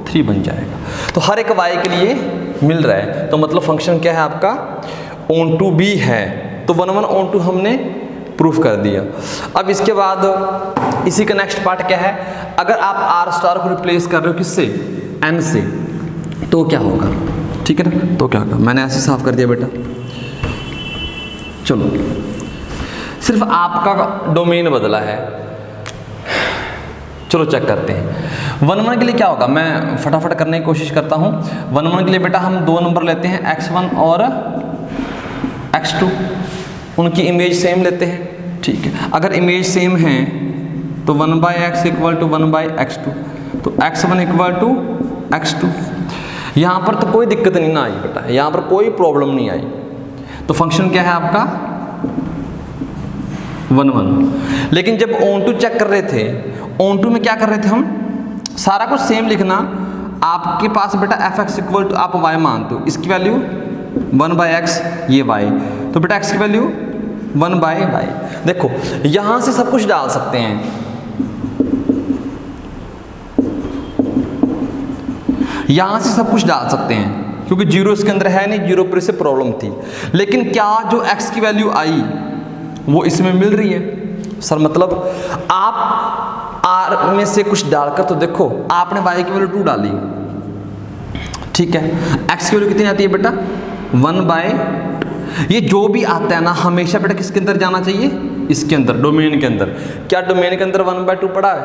3 बन जाएगा। तो हर एक y के लिए मिल रहा है, तो मतलब फंक्शन क्या है आपका, ऑन टू b है, तो 1 1 ऑन टू हमने प्रूफ कर दिया। अब इसके बाद इसी का नेक्स्ट पार्ट क्या है, अगर आप आर स्टार को रिप्लेस कर रहे हो किससे, n से, तो क्या होगा, ठीक है ना, तो क्या होगा, मैंने ऐसे साफ कर दिया बेटा। चलो, सिर्फ आपका डोमेन बदला है, चलो चेक करते हैं। 1 1 के लिए क्या होगा, मैं फटाफट करने की कोशिश करता हूँ। 1 1 के लिए बेटा हम 2 नंबर लेते हैं, x1 और x2, उनकी इमेज सेम लेते हैं, ठीक है। अगर इमेज सेम है तो 1/x इक्वल टू 1/x2, तो x1 इक्वल टू x2। यहाँ पर तो कोई दिक्कत नहीं ना आई बेटा, यहाँ पर कोई प्रॉब्लम नहीं आई, तो फंक्शन क्या है आपका 1 1। लेकिन जब ऑन टू चेक कर रहे थे, ऑन टू में क्या कर रहे थे हम, सारा कुछ सेम लिखना। आपके पास बेटा fx इक्वल टू आप y मानते हो, इसकी वैल्यू 1/x, ये y, तो बेटा x की वैल्यू 1/y। देखो यहां से सब कुछ डाल सकते हैं, यहां से सब कुछ डाल सकते हैं, क्योंकि 0 इसके अंदर है नहीं, 0 पर से प्रॉब्लम थी। लेकिन क्या जो x की वैल्यू आई वो इसमें मिल रही है, सर मतलब आप r में से कुछ डालकर तो देखो, आपने y की वैल्यू 2 डाली, ठीक है, x की वैल्यू कितनी आती है बेटा 1/2। ये जो भी आता है ना हमेशा बेटा किसके अंदर जाना चाहिए, इसके अंदर, डोमेन के अंदर। क्या डोमेन के अंदर 1/2 पड़ा है,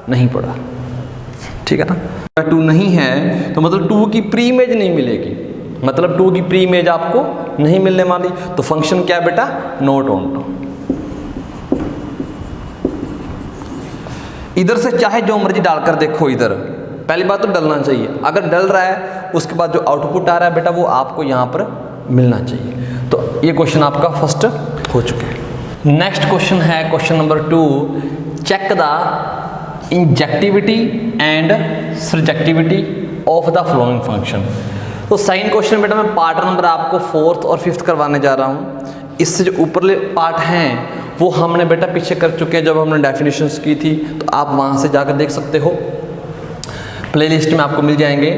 नहीं पड़ा, ठीक है ना, 2 नहीं है तो मतलब 2 की प्री इमेज नहीं मिलेगी, मतलब 2 की प्री इमेज आपको नहीं मिलने वाली, तो फंक्शन क्या है बेटा, नॉट ऑन टू। इधर से चाहे जो मर्जी डालकर देखो, इधर पहली बात तो डलना चाहिए, अगर डल रहा है उसके बाद जो आउटपुट आ रहा है बेटा वो आपको यहाँ पर मिलना चाहिए। तो ये क्वेश्चन आपका फर्स्ट हो चुका है। नेक्स्ट क्वेश्चन है question number 2, check the injectivity and surjectivity of the following function. तो सेकंड क्वेश्चन बेटा मैं पार्ट नंबर आपको 4th और 5th करवाने जा रहा हूँ। इससे जो ऊपरले पार्ट हैं वो हमने बेटा पीछे कर चुके हैं जब हमने डेफिनेशंस की थी, तो आप वहाँ से जाकर देख सकते हो, प्लेलिस्ट में आपको मिल जाएंगे।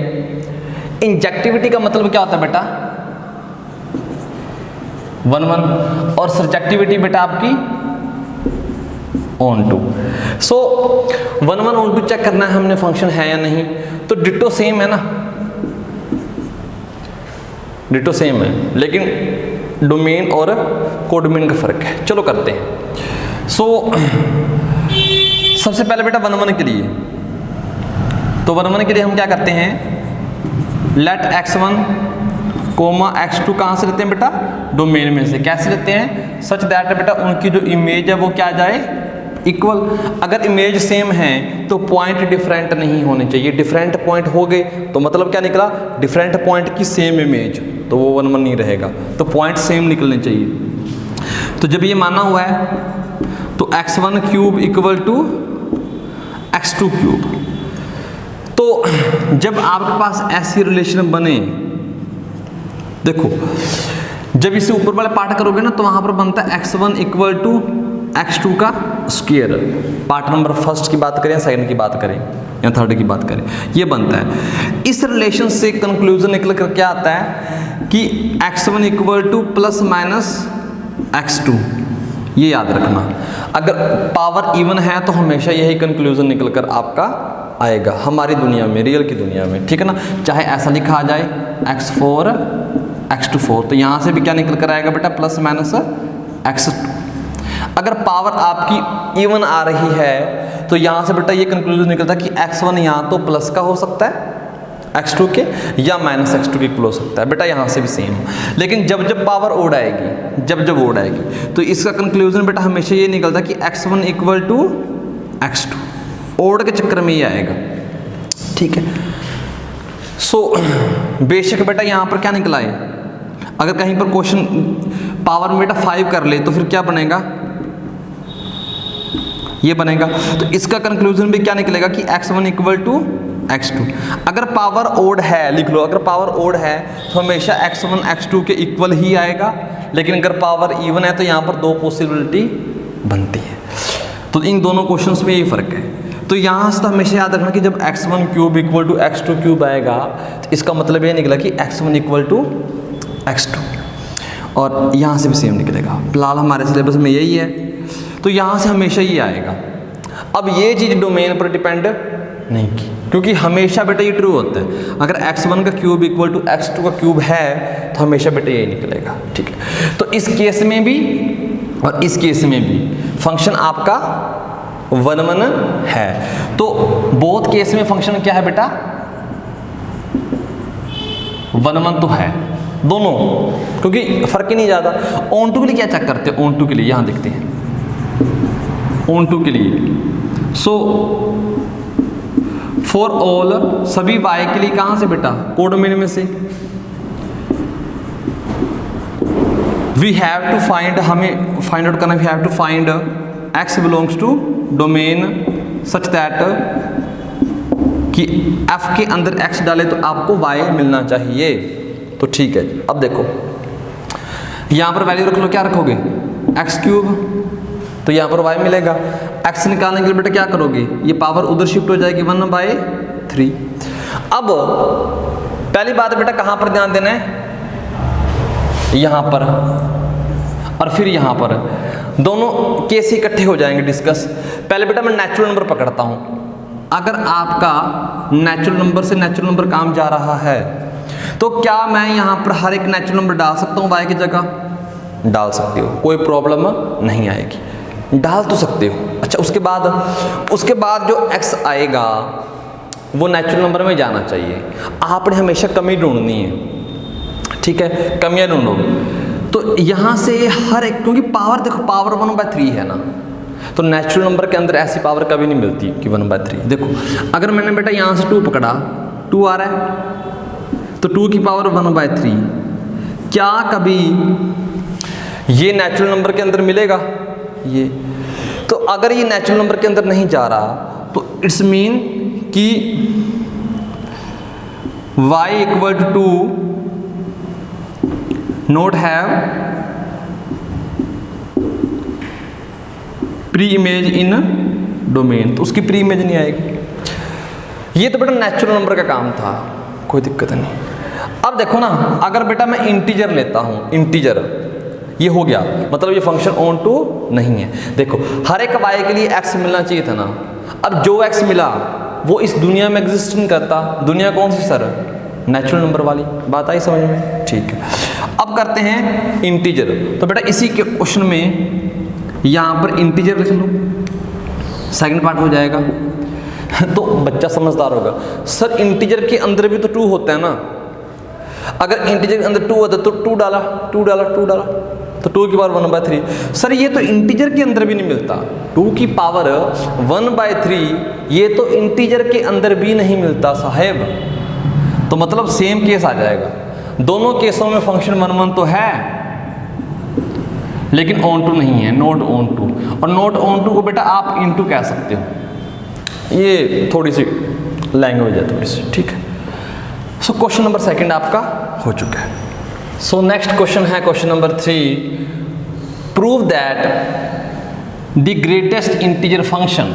इंजेक्टिविटी का मतलब क्या होता है बेटा 1 1, और सब्जेक्टिविटी बेटा आपकी onto. So 1 1 onto check करना है हमने फंक्शन है या नहीं, तो डिटो सेम है ना, डिटो सेम है, लेकिन डोमेन और कोडोमेन का फर्क है। चलो करते हैं। सो सबसे पहले बेटा 1 1 के लिए, तो 1 1 के लिए हम क्या करते हैं, लेट x1 कोमा x2 कहाँ से लेते हैं बेटा, डोमेन में से। कैसे लेते हैं, सच दैट बेटा उनकी जो इमेज है वो क्या आ जाए, इक्वल। अगर इमेज सेम है तो पॉइंट डिफरेंट नहीं होने चाहिए, डिफरेंट पॉइंट हो गए तो मतलब क्या निकला, डिफरेंट पॉइंट की सेम इमेज, तो वो 1 1 नहीं रहेगा, तो पॉइंट सेम निकलने चाहिए। तो जब ये माना हुआ है तो x1 cube equal to x2 cube. तो जब आपके पास ऐसी रिलेशन बने, देखो जब इसे ऊपर वाले पार्ट करोगे ना तो वहां पर बनता है x1 इक्वल टू x2 का स्क्वायर। पार्ट नंबर 1 की बात करें, सेकंड की बात करें या 3rd की बात करें, ये बनता है। इस रिलेशन से कंक्लूजन निकल कर क्या आता है कि x1 equal two plus minus x2, ये याद रखना। अगर पावर इवन है तो हमेशा यही कंक्लूजन निकल कर आपका आएगा हमारी दुनिया में, रियल की दुनिया में, ठीक है ना। चाहे ऐसा लिखा आ जाए x4 x2 4, तो यहाँ से भी क्या निकल कर आएगा बेटा प्लस माइनस x2। अगर पावर आपकी इवन आ रही है तो यहाँ से बेटा ये कंक्लूजन निकलता है कि x1 यहाँ तो प्लस का हो सकता है x2 के, या माइनस x2 के इक्वल हो सकता है बेटा, यहाँ से भी सेम। लेकिन जब जब पावर ओड आएगी, जब जब ओड आएगी, तो इसका कंक्लूजन बेटा हमेशा ये निकलता है कि x1 equal to x2, odd के चक्कर में ये आएगा, ठीक है। सो बेशक बेटा यहाँ पर क्या निकला है, अगर कहीं पर क्वेश्चन पावर में बेटा 5 कर ले तो फिर क्या बनेगा, ये बनेगा। तो इसका कंक्लूजन भी क्या निकलेगा कि x1 इक्वल टू x2। अगर पावर ओड है, लिख लो, अगर पावर ओड है तो हमेशा x1 x2 के इक्वल ही आएगा, लेकिन अगर पावर इवन है तो यहाँ पर 2 पॉसिबिलिटी बनती है। तो इन दोनों क्वेश्चंस में ये फ़र्क है। तो यहाँ से तो हमेशा याद रखना कि जब x1 cube equal to x2 cube आएगा तो इसका मतलब ये निकला कि x1 इक्वल टू x2, और यहाँ से भी सेम निकलेगा। फिलहाल हमारे सिलेबस में यही है, तो यहाँ से हमेशा ये आएगा। अब ये चीज़ डोमेन पर डिपेंड नहीं की, क्योंकि हमेशा बेटा ये ट्रू होता है। अगर x1 का क्यूब इक्वल टू x2 का क्यूब है तो हमेशा बेटा यही निकलेगा, ठीक है। तो इस केस में भी और इस केस में भी फंक्शन आपका 1 1 है। तो बोथ केस में फंक्शन क्या है बेटा, 1 1 तो है दोनों, क्योंकि फर्क ही नहीं ज़्यादा। ऑन टू के लिए क्या चेक करते हैं, ऑन टू के लिए यहाँ देखते हैं, ऑन टू के लिए सो फॉर ऑल, सभी y के लिए कहाँ से बेटा, कोडोमेन में से वी हैव टू फाइंड, हमें फाइंड आउट करना, we have to find x belongs to domain such that कि f के अंदर x डाले तो आपको y मिलना चाहिए। तो ठीक है, अब देखो यहाँ पर वैल्यू रख लो, क्या रखोगे, x क्यूब, तो यहाँ पर y मिलेगा। x निकालने के लिए बेटा क्या करोगे, ये पावर उधर शिफ्ट हो जाएगी 1/3। अब पहली बात बेटा कहाँ पर ध्यान देना है, यहाँ पर और फिर यहाँ पर, दोनों केस इकट्ठे हो जाएंगे डिस्कस। पहले बेटा मैं नेचुरल नंबर पकड़ता हूँ। अगर आपका नेचुरल नंबर से नेचुरल नंबर काम जा रहा है तो क्या मैं यहाँ पर हर एक नेचुरल नंबर डाल सकता हूँ y की जगह, डाल सकते हो, कोई प्रॉब्लम नहीं आएगी, डाल तो सकते हो। अच्छा, उसके बाद जो x आएगा वो नेचुरल नंबर में जाना चाहिए। आपने हमेशा कमी ढूंढनी है, ठीक है, कमियाँ ढूंढो। तो यहाँ से हर एक, क्योंकि पावर देखो पावर 1/3 है ना, तो नेचुरल नंबर के अंदर ऐसी पावर कभी नहीं मिलती कि 1/3। देखो अगर मैंने बेटा यहाँ से 2 पकड़ा, 2 आ रहा है, तो 2 की पावर 1/3, क्या कभी ये नेचुरल नंबर के अंदर मिलेगा ये? तो अगर ये नेचुरल नंबर के अंदर नहीं जा रहा तो इट्स मीन कि y equal to not have pre image in domain, तो उसकी प्री इमेज नहीं आएगी। ये तो बेटा नेचुरल नंबर का काम था, कोई दिक्कत नहीं। अब देखो ना, अगर बेटा मैं इंटीजर लेता हूँ, इंटीजर ये हो गया, मतलब ये फंक्शन ऑन टू नहीं है। देखो हर एक y के लिए x मिलना चाहिए था ना, अब जो x मिला वो इस दुनिया में एग्जिस्ट नहीं करता। दुनिया कौन सी सर, नेचुरल नंबर वाली, बात आई समझ में, ठीक है। अब करते हैं इंटीजर, तो बेटा इसी के क्वेश्चन में यहाँ पर इंटीजर लिख लो, सेकंड पार्ट हो जाएगा। तो बच्चा समझदार होगा, सर इंटीजर के अंदर भी तो 2 होता है ना, अगर इंटीजर के अंदर 2 होता तो 2 डाला, तो 2 की पावर 1/3। सर ये तो इंटीजर के अंदर भी नहीं मिलता, 2 की पावर 1/3 ये तो इंटीजर के अंदर भी नहीं मिलता साहेब। तो मतलब सेम केस आ जाएगा, दोनों केसों में फंक्शन 1 1 तो है लेकिन ऑन टू नहीं है, नॉट ऑन टू। और नॉट ऑन टू को बेटा आप इनटू कह सकते हो, ये थोड़ी सी लैंग्वेज है थोड़ी सी, ठीक है। सो क्वेश्चन नंबर 2 आपका हो चुका है। सो नेक्स्ट क्वेश्चन है question number 3, prove that the greatest integer function,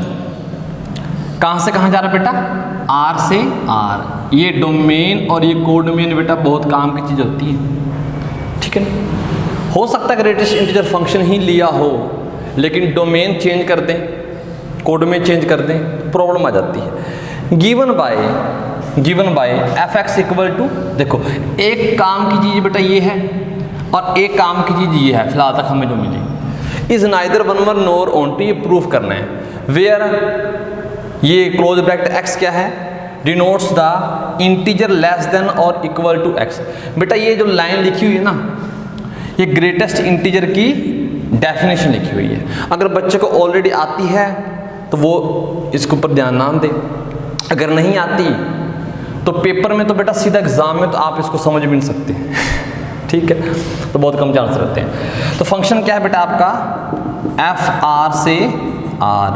कहाँ से कहाँ जा रहा है बेटा, R से R। ये डोमेन और ये कोडोमेन बेटा बहुत काम की चीज़ होती है, ठीक है। हो सकता है ग्रेटेस्ट इंटीजर फंक्शन ही लिया हो लेकिन डोमेन चेंज कर दें, कोडोमेन चेंज कर दें, प्रॉब्लम आ जाती है। Given by f(x) equal to, देखो एक काम की चीज़ बेटा ये है और एक काम की चीज़ ये है, फिलहाल तक हमें जो मिली, is neither 1 1 nor onto, ये प्रूफ करना है। वेयर ये क्लोज ब्रैकेट x क्या है, denotes the integer less than और इक्वल टू x। बेटा ये जो लाइन लिखी हुई है ना, ये ग्रेटेस्ट इंटीजर की डेफिनेशन लिखी हुई है। अगर बच्चे को ऑलरेडी आती है तो वो इसके ऊपर ध्यान ना दे, अगर नहीं आती तो पेपर में तो बेटा सीधा एग्जाम में तो आप इसको समझ भी नहीं सकते ठीक है, तो बहुत कम चांस रहते हैं। तो फंक्शन क्या है बेटा आपका, एफ आर से आर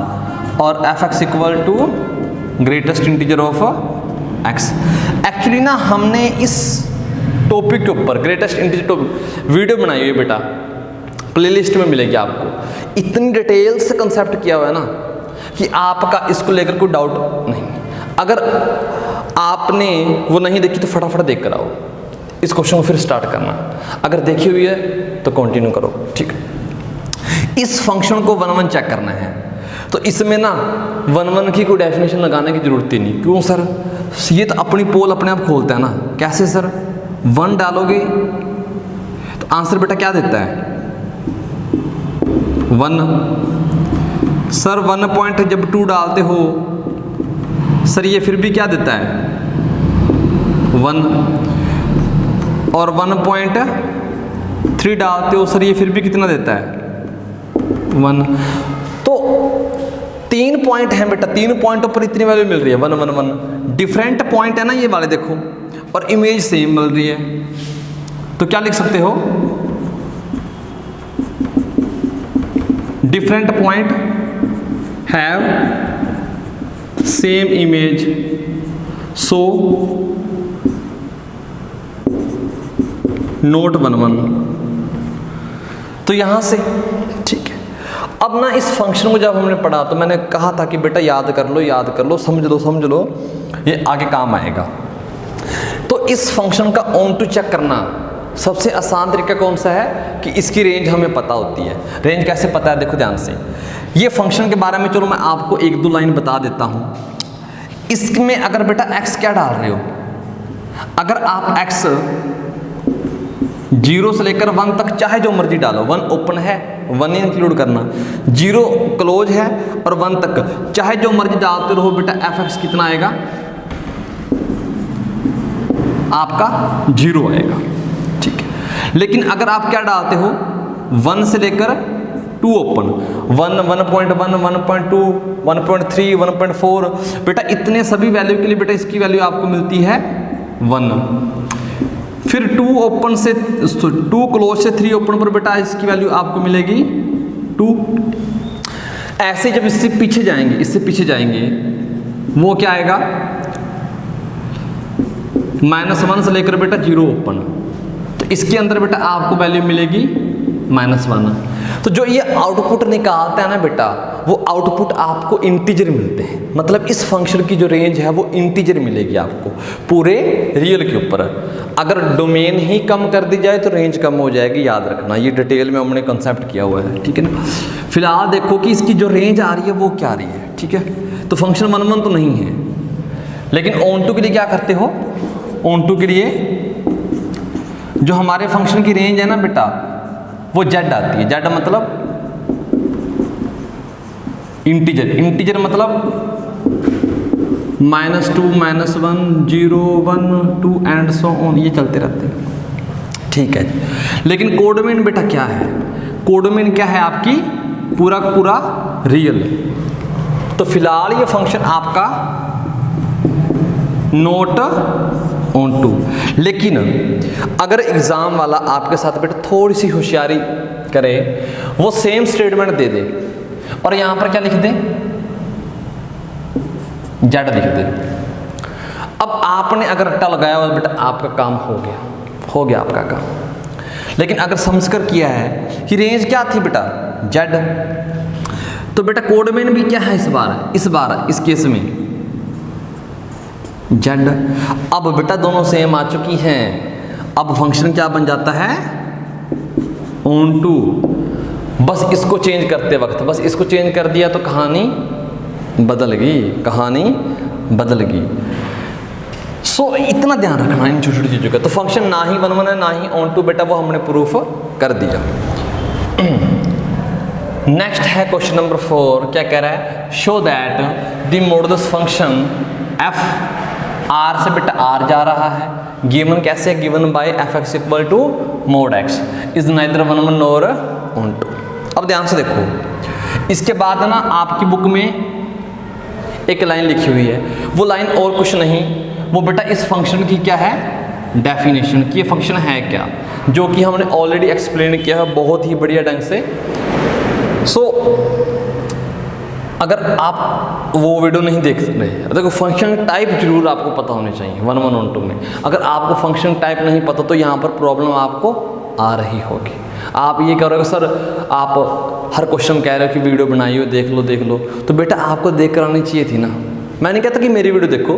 और f x equal to greatest integer of x. Actually ना हमने इस टॉपिक के ऊपर ग्रेटेस्ट इंटीजर टॉपिक वीडियो बनाई हुई है बेटा, प्लेलिस्ट में मिलेगी आपको। इतनी डिटेल से कंसेप्ट किया हुआ है ना कि आपका इसको लेकर कोई डाउट नहीं। अगर आपने वो नहीं देखी तो फटाफट देख कर आओ, इस क्वेश्चन को फिर स्टार्ट करना। अगर देखी हुई है तो कंटिन्यू करो, ठीक है। इस फंक्शन को 1 1 चेक करना है, तो इसमें ना 1 1 की कोई डेफिनेशन लगाने की जरूरत ही नहीं। क्यों सर, ये तो अपनी पोल अपने आप खोलता है ना। कैसे सर, 1 डालोगे तो आंसर बेटा क्या देता है, 1। सर 1 पॉइंट जब 2 डालते हो सर ये फिर भी क्या देता है, 1। और 1.3 डालते हो सर ये फिर भी कितना देता है, 1। तो 3 पॉइंट हैं बेटा, 3 पॉइंटों पर इतनी वैल्यू मिल रही है, 1 1 1। डिफरेंट पॉइंट है ना ये वाले, देखो, और इमेज सेम मिल रही है, तो क्या लिख सकते हो, different point have same image so note 1 1। तो यहां से ठीक है। अब ना इस फंक्शन को जब हमने पढ़ा तो मैंने कहा था कि बेटा याद कर लो, समझ लो, ये आगे काम आएगा। तो इस फंक्शन का ऑन टू चेक करना सबसे आसान तरीका कौन सा है कि इसकी रेंज हमें पता होती है। रेंज कैसे पता है, देखो ध्यान से। ये फंक्शन के बारे में चलो मैं आपको 1-2 लाइन बता देता हूं। इसमें अगर बेटा x क्या डाल रहे हो, अगर आप x 0 से लेकर 1 तक चाहे जो मर्जी डालो, 1 ओपन है 1 इंक्लूड करना, 0 क्लोज है और 1 तक चाहे जो मर्जी डालते रहो बेटा, fx कितना आएगा आपका 0 आएगा, ठीक है। लेकिन अगर आप क्या डालते हो 1 से लेकर 2 ओपन, 1 1.1 1.2 1.3 1.4 बेटा, इतने सभी वैल्यू के लिए बेटा इसकी वैल्यू आपको मिलती है 1। फिर 2 ओपन से 2 क्लोज से 3 ओपन पर बेटा इसकी वैल्यू आपको मिलेगी 2। ऐसे जब इससे पीछे जाएंगे वो क्या आएगा, -1 से लेकर बेटा 0 ओपन, तो इसके अंदर बेटा आपको वैल्यू मिलेगी -1। तो जो ये आउटपुट निकालता है ना बेटा, वो आउटपुट आपको इंटीजर मिलते हैं। मतलब इस फंक्शन की जो रेंज है वो इंटीजर मिलेगी आपको पूरे रियल के ऊपर। अगर डोमेन ही कम कर दी जाए तो रेंज कम हो जाएगी, याद रखना। ये डिटेल में हमने कंसेप्ट किया हुआ है, ठीक है ना। फिलहाल देखो कि इसकी जो रेंज आ रही है वो क्या आ रही है, ठीक है। तो फंक्शन 1 1 तो नहीं है, लेकिन ऑन टू के लिए क्या करते हो, ऑन टू के लिए जो हमारे फंक्शन की रेंज है ना बेटा वो z आती है। z मतलब इंटीजर मतलब -2 -1 0 1 2 एंड सो ऑन, ये चलते रहते हैं, ठीक है जी। लेकिन कोडोमेन बेटा क्या है, कोडोमेन क्या है आपकी पूरा पूरा रियल। तो फिलहाल ये फंक्शन आपका नोट ऑन टू। लेकिन अगर एग्जाम वाला आपके साथ बेटा थोड़ी सी होशियारी करे, वो सेम स्टेटमेंट दे दे और यहां पर क्या लिख दे, जेड लिख दे। अब आपने अगर रट्टा लगाया हुआ बेटा आपका काम हो गया आपका काम। लेकिन अगर समझकर किया है कि रेंज क्या थी बेटा जेड, तो बेटा कोडमेन भी क्या है इस बार इस केस में जेड। अब बेटा दोनों सेम आ चुकी हैं, अब फंक्शन क्या बन जाता है ऑन टू। बस इसको चेंज करते वक्त बस इसको चेंज कर दिया तो कहानी बदल गई। सो इतना ध्यान रखना इन छोटी छोटी चीज़ों का। तो फंक्शन ना ही 1 1 है ना ही ऑन टू बेटा, वो हमने प्रूफ कर दिया। नेक्स्ट है क्वेश्चन नंबर 4, क्या कह रहा है, show that the modulus function f r से बेटा आर जा रहा है, गिवन कैसे, given by f x equal to mod x is neither 1 1 nor onto. अब ध्यान से देखो, इसके बाद ना आपकी बुक में एक लाइन लिखी हुई है, वो लाइन और कुछ नहीं, वो बेटा इस फंक्शन की क्या है, डेफिनेशन कि ये फंक्शन है क्या, जो कि हमने ऑलरेडी एक्सप्लेन किया है बहुत ही बढ़िया ढंग से। सो अगर आप वो वीडियो नहीं देख रहे, देखो फंक्शन टाइप जरूर आपको पता होनी चाहिए 1-1-2 में। अगर आपको फंक्शन टाइप नहीं पता तो यहाँ पर प्रॉब्लम आपको आ रही होगी। आप ये कह रहे हो सर आप हर क्वेश्चन कह रहे हो कि वीडियो बनाई हो, देख लो, तो बेटा आपको देख कर आनी चाहिए थी ना। मैं नहीं कहता कि मेरी वीडियो देखो,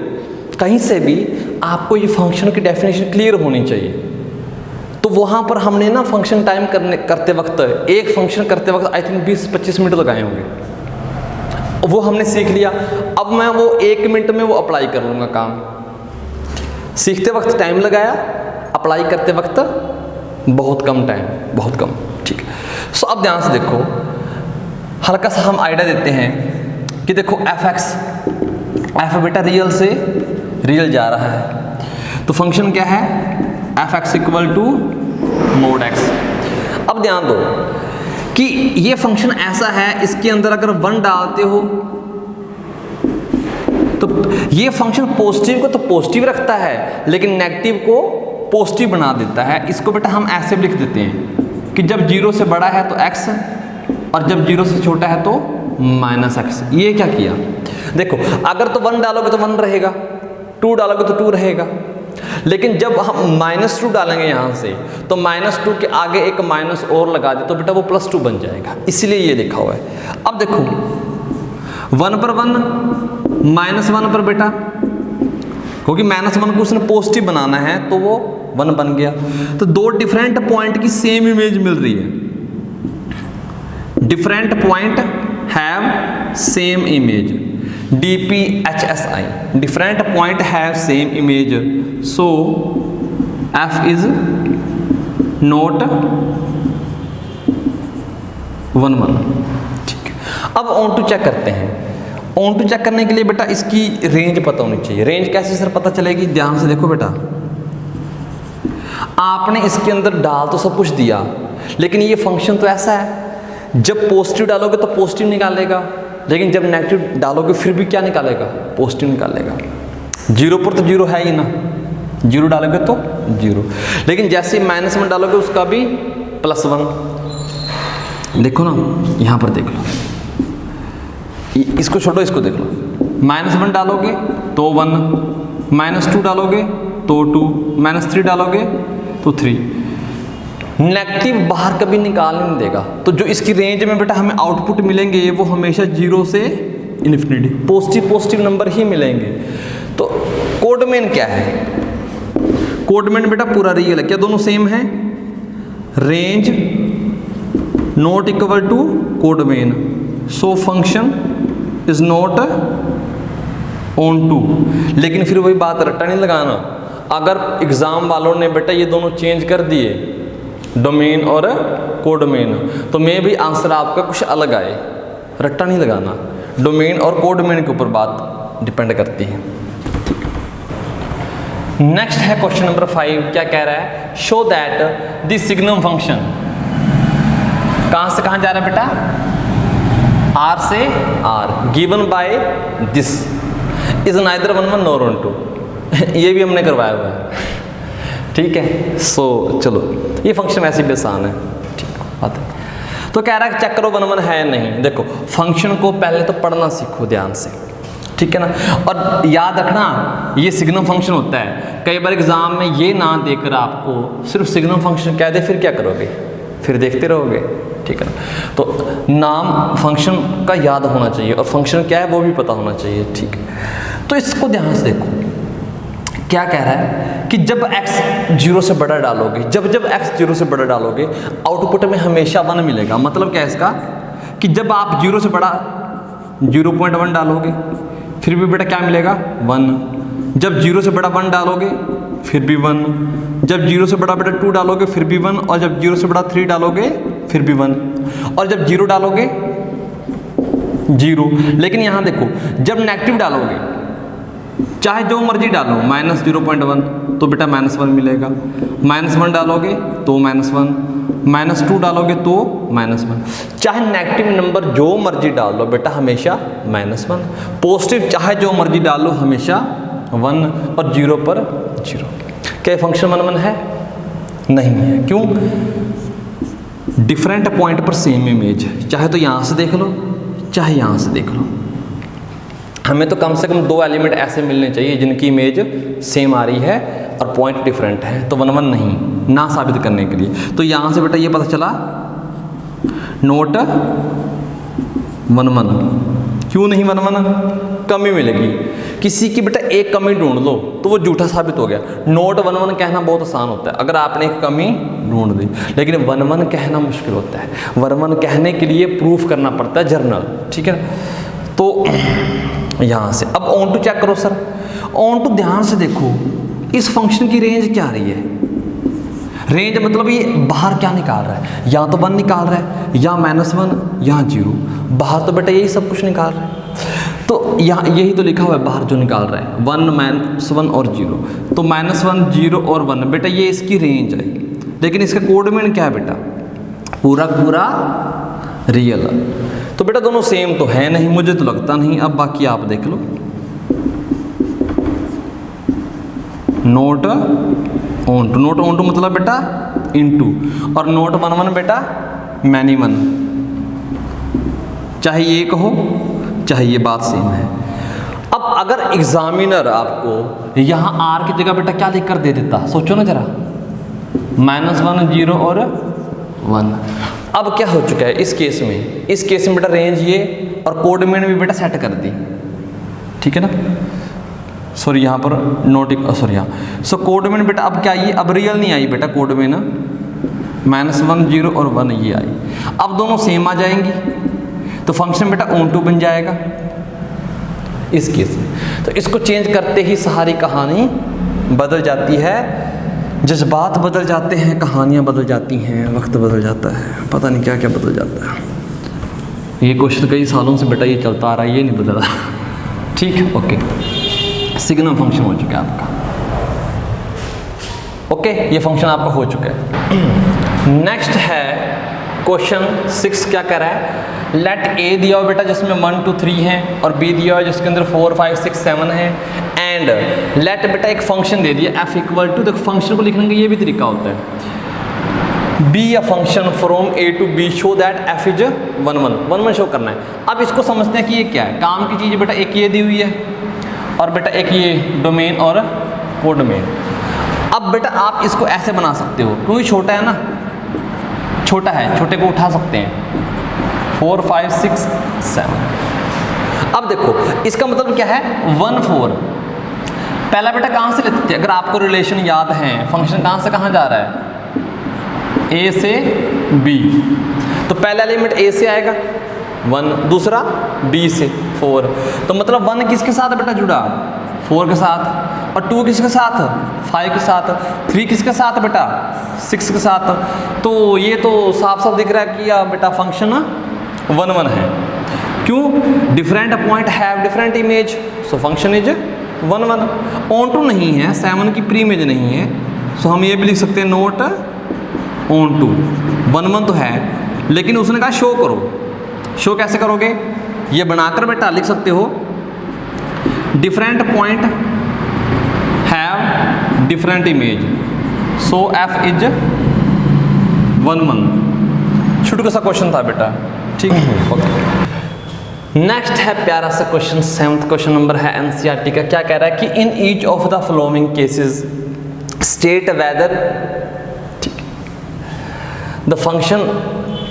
कहीं से भी आपको ये फंक्शन की डेफिनेशन क्लियर होनी चाहिए। तो वहाँ पर हमने ना फंक्शन टाइम करते वक्त, एक फंक्शन करते वक्त आई थिंक 20-25 मिनट लगाए होंगे, वो हमने सीख लिया। अब मैं वो 1 मिनट में वो अप्लाई कर लूँगा काम। सीखते वक्त टाइम लगाया, अप्लाई करते वक्त बहुत कम टाइम, बहुत कम, ठीक है। सो अब ध्यान से देखो, हल्का सा हम आइडिया देते हैं कि देखो एफ बेटा रियल से रियल जा रहा है, तो फंक्शन क्या है, f(x) = mod x। अब ध्यान दो कि ये फंक्शन ऐसा है, इसके अंदर अगर 1 डालते हो तो ये फंक्शन पॉजिटिव को तो पॉजिटिव रखता है, लेकिन नेगेटिव को पॉजिटिव बना देता है। इसको बेटा हम ऐसे लिख देते हैं कि जब 0 से बड़ा है तो x और जब 0 से छोटा है तो -x। ये क्या किया, देखो अगर तो 1 डालोगे तो 1 रहेगा, 2 डालोगे तो 2 रहेगा, लेकिन जब हम -2 डालेंगे यहाँ से तो -2 के आगे एक माइनस और लगा दे तो बेटा वो +2 बन जाएगा, इसलिए ये लिखा हुआ है। अब देखो 1 पर 1, -1 पर बेटा, क्योंकि -1 को उसने पॉजिटिव बनाना है तो वो 1 बन गया। तो 2 डिफरेंट पॉइंट की सेम इमेज मिल रही है, different point have same image, DPHSI, different point have same image, so f is not 1-1, ठीक है। अब ऑन टू चेक करते हैं। ऑन टू चेक करने के लिए बेटा इसकी रेंज पता होनी चाहिए। रेंज कैसे सर पता चलेगी, ध्यान से देखो बेटा, आपने इसके अंदर डाल तो सब कुछ दिया, लेकिन ये फंक्शन तो ऐसा है, जब पॉजिटिव डालोगे तो पॉजिटिव निकालेगा, लेकिन जब नेगेटिव डालोगे फिर भी क्या निकालेगा, पॉजिटिव निकालेगा। 0 पर तो 0 है ही ना, 0 डालोगे तो 0, लेकिन जैसे -1 डालोगे उसका भी +1। देखो ना यहाँ पर देख लो, इसको छोड़ो, इसको देख लो, -1 डालोगे तो 1, -2 डालोगे तो 2, -3 डालोगे तो 3। नेगेटिव बाहर कभी निकाल नहीं देगा, तो जो इसकी रेंज में बेटा हमें आउटपुट मिलेंगे वो हमेशा 0 से इन्फिनिटी, पॉजिटिव नंबर ही मिलेंगे। तो कोडमेन क्या है, कोडमेन बेटा पूरा रियल है, क्या दोनों सेम है, range not equal to codomain, so function is not onto. लेकिन फिर वही बात, रट्टा नहीं लगाना। अगर एग्जाम वालों ने बेटा ये दोनों चेंज कर दिए, डोमेन और कोडोमेन, तो मे भी आंसर आपका कुछ अलग आए, रट्टा नहीं लगाना। डोमेन और कोडोमेन के ऊपर बात डिपेंड करती है। नेक्स्ट है क्वेश्चन नंबर 5, क्या कह रहा है, show that the signum function, कहां से कहां जा रहा है बेटा, R से R, given by this is neither 1-1 nor 1-2। ये भी हमने करवाया हुआ है, ठीक है। सो चलो ये फंक्शन वैसे भी आसान है, ठीक है बात है। तो कह रहा है चेक करो 1-1 है नहीं। देखो फंक्शन को पहले तो पढ़ना सीखो ध्यान से, ठीक है ना, और याद रखना ये सिग्नम फंक्शन होता है। कई बार एग्जाम में ये ना देकर आपको सिर्फ सिग्नम फंक्शन कह दे, फिर क्या करोगे, फिर देखते रहोगे, ठीक है ना। तो नाम फंक्शन का याद होना चाहिए और फंक्शन क्या है वो भी पता होना चाहिए, ठीक है। तो इसको ध्यान से देखो, क्या कह रहा है कि जब x 0 से बड़ा डालोगे, जब x 0 से बड़ा डालोगे आउटपुट में हमेशा 1 मिलेगा। मतलब क्या है इसका, कि जब आप 0 से बड़ा 0.1 डालोगे फिर भी बेटा क्या मिलेगा, 1। जब 0 से बड़ा 1 डालोगे फिर भी 1, जब 0 से बड़ा बेटा 2 डालोगे फिर भी 1, और जब 0 से बड़ा 3 डालोगे फिर भी 1, और जब 0 डालोगे 0। लेकिन यहाँ देखो जब नेगेटिव डालोगे चाहे जो मर्जी डालो, -0.1 तो बेटा -1 मिलेगा, -1 डालोगे तो -1, -2 डालोगे तो -1। चाहे नेगेटिव नंबर जो मर्जी डाल लो बेटा हमेशा -1, पॉजिटिव चाहे जो मर्जी डाल लो हमेशा 1 और 0 पर 0। क्या फंक्शन 1 1 है? नहीं है। क्यों? डिफरेंट पॉइंट पर सेम इमेज है, चाहे तो यहाँ से देख लो चाहे यहाँ से देख लो। हमें तो कम से कम 2 एलिमेंट ऐसे मिलने चाहिए जिनकी इमेज सेम आ रही है और पॉइंट डिफरेंट है, तो 1 1 नहीं, ना साबित करने के लिए। तो यहाँ से बेटा ये पता चला नोट 1 1। क्यों नहीं 1 1? कमी मिलेगी। किसी की बेटा एक कमी ढूंढ लो तो वो झूठा साबित हो गया। नोट 1 1 कहना बहुत आसान होता है अगर आपने एक कमी ढूंढ दी, लेकिन 1 1 कहना मुश्किल होता है। 1 1 कहने के लिए प्रूफ करना पड़ता है जर्नल, ठीक है। तो यहाँ से अब ऑन टू चेक करो सर। ऑन टू ध्यान से देखो, इस फंक्शन की रेंज क्या आ रही है? रेंज मतलब ये बाहर क्या निकाल रहा है? या तो 1 निकाल रहा है, या -1, या 0। बाहर तो बेटा यही सब कुछ निकाल रहा है। तो यहाँ यही तो लिखा हुआ है बाहर जो निकाल रहा है, 1 -1 और 0। तो -1 0 और 1 बेटा ये इसकी रेंज है। लेकिन इसका कोड में क्या है बेटा? पूरा पूरा रियल। तो बेटा दोनों सेम तो है नहीं, मुझे तो लगता नहीं। अब बाकी आप देख लो। नोट ऑन टू मतलब बेटा इनटू, और नोट 1 1 बेटा मैनी 1। चाहे ये कहो चाहे ये बात सेम है। अब अगर एग्जामिनर आपको यहाँ आर की जगह बेटा क्या लिख कर दे देता, सोचो ना जरा, -1 0 और 1। अब क्या हो चुका है इस केस में? इस केस में बेटा रेंज ये और कोड में भी बेटा सेट कर दी, ठीक है ना। सॉरी यहाँ पर नोट, सॉरी यहाँ सो कोड में बेटा अब क्या आई? अब रियल नहीं आई बेटा कोड में ना, -1 0 और 1 ये आई। अब दोनों सेम आ जाएंगी तो फंक्शन बेटा ऑन टू बन जाएगा इस केस में। तो इसको चेंज करते ही सारी कहानी बदल जाती है, जज्बात बदल जाते हैं, कहानियाँ बदल जाती हैं, वक्त बदल जाता है, पता नहीं क्या क्या बदल जाता है। ये क्वेश्चन कई सालों से बेटा ये चलता आ रहा है, ये नहीं बदला। ठीक है, ओके। सिग्नम फंक्शन हो चुका है आपका। ओके, ये फंक्शन आपका हो चुका है। नेक्स्ट है क्वेश्चन 6। क्या कह रहा है? लेट ए दिया हो बेटा जिसमें 1 2 3 है, और बी दिया हो जिसके अंदर 4 5 6 7 है, एंड लेट बेटा एक फंक्शन दे दिया f इक्वल टू, देखो फंक्शन को लिखने का ये भी तरीका होता है, be a function from A to B show that f is 1 1 show करना है। अब इसको समझते हैं कि ये क्या है। काम की चीज़ बेटा एक ये दी हुई है और बेटा एक ये डोमेन और कोडोमेन। अब बेटा आप इसको ऐसे बना सकते हो क्योंकि छोटा है ना, छोटा है, छोटे को उठा सकते हैं, 4 5 6 7। अब देखो इसका मतलब क्या है? 1 4। पहला बेटा कहाँ से लेते थे? अगर आपको रिलेशन याद है, फंक्शन कहाँ से कहाँ जा रहा है? ए से बी। तो पहला एलिमेंट ए से आएगा 1, दूसरा बी से 4। तो मतलब 1 किसके साथ बेटा जुड़ा? 4 के साथ। और 2 किसके साथ? 5 के साथ। 3 किसके साथ बेटा? 6 के साथ। तो ये तो साफ साफ दिख रहा है कि बेटा फंक्शन 1 1 है। क्यों? Different point have different image, so function is 1 1। Onto नहीं है, 7 की प्री इमेज नहीं है, सो हम ये भी लिख सकते हैं नोट ऑन टू। 1 1 तो है, लेकिन उसने कहा शो करो। शो कैसे करोगे? ये बनाकर बेटा लिख सकते हो, different point have different image, so F is 1 1। छोटा सा क्वेश्चन था बेटा, ठीक है, ओके। नेक्स्ट है प्यारा सा क्वेश्चन, 7th क्वेश्चन नंबर है एनसीईआरटी का। क्या कह रहा है कि in each of the following cases state whether the function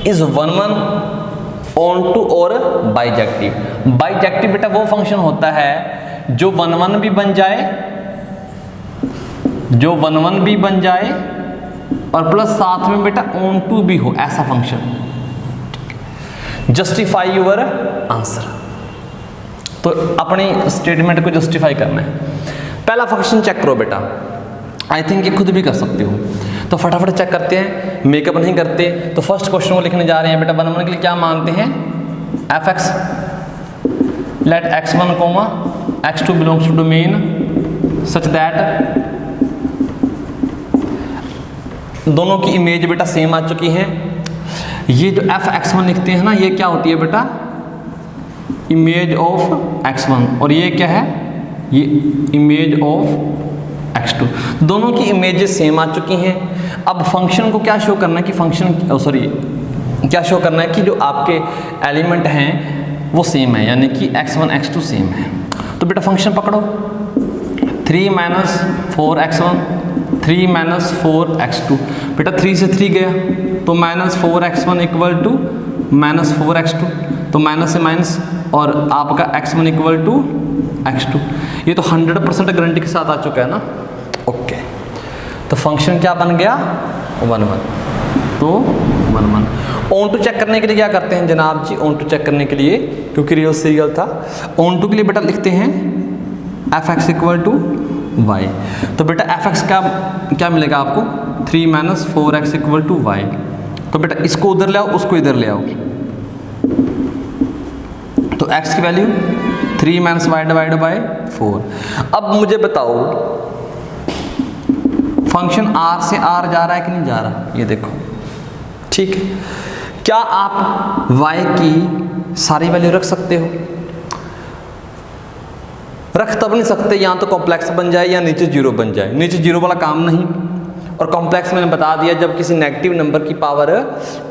is 1 1 onto और बाइजेक्टिव। बाइजेक्टिव बेटा वो फंक्शन होता है जो 1 1 भी बन जाए, जो 1 1 भी बन जाए और प्लस साथ में बेटा ऑन टू भी हो, ऐसा फंक्शन। जस्टिफाई यूर आंसर, तो अपनी स्टेटमेंट को जस्टिफाई करना है। पहला फंक्शन चेक करो बेटा, आई थिंक ये खुद भी कर सकते हो, तो फटाफट चेक करते हैं, मेकअप नहीं करते। तो फर्स्ट क्वेश्चन को लिखने जा रहे हैं बेटा। 1 1 के लिए क्या मानते हैं? F x let x1 comma x2 belongs to domain such that, दोनों की इमेज बेटा सेम आ चुकी है। ये जो एफ x1 लिखते हैं ना, ये क्या होती है बेटा? इमेज ऑफ x1, और ये क्या है? ये इमेज ऑफ x2, दोनों की इमेजेस सेम आ चुकी हैं। अब फंक्शन को क्या शो करना है कि फंक्शन सॉरी क्या शो करना है कि जो आपके एलिमेंट हैं वो सेम है, यानी कि x1 x2 सेम है। तो बेटा फंक्शन पकड़ो, 3 - 4x1 3 - 4x2, बेटा 3 से 3 गया तो -4x1 इक्वल टू -4x2, तो माइनस से माइनस और आपका x1 इक्वल टू x2। ये तो 100% गारंटी के साथ आ चुका है ना। ओके, तो फंक्शन क्या बन गया 1 1, तो 1 1। ऑन टू चेक करने के लिए क्या करते हैं जनाब जी, ऑन टू चेक करने के लिए क्योंकि रियल से रियल था, ऑन टू के लिए बेटा लिखते हैं fx इक्वल टू y। तो बेटा fx का क्या मिलेगा आपको 3 - 4x इक्वल टू y। तो बेटा इसको उधर ले आओ, उसको इधर ले आओ, तो x की वैल्यू 3 - y डिवाइड बाय 4। अब मुझे बताओ फंक्शन r से r जा रहा है कि नहीं जा रहा, ये देखो ठीक है। क्या आप y की सारी वैल्यू रख सकते हो? रख तब नहीं सकते या तो कॉम्प्लेक्स बन जाए या नीचे 0 बन जाए, नीचे 0 वाला काम नहीं। और कॉम्प्लेक्स मैंने बता दिया जब किसी नेगेटिव नंबर की power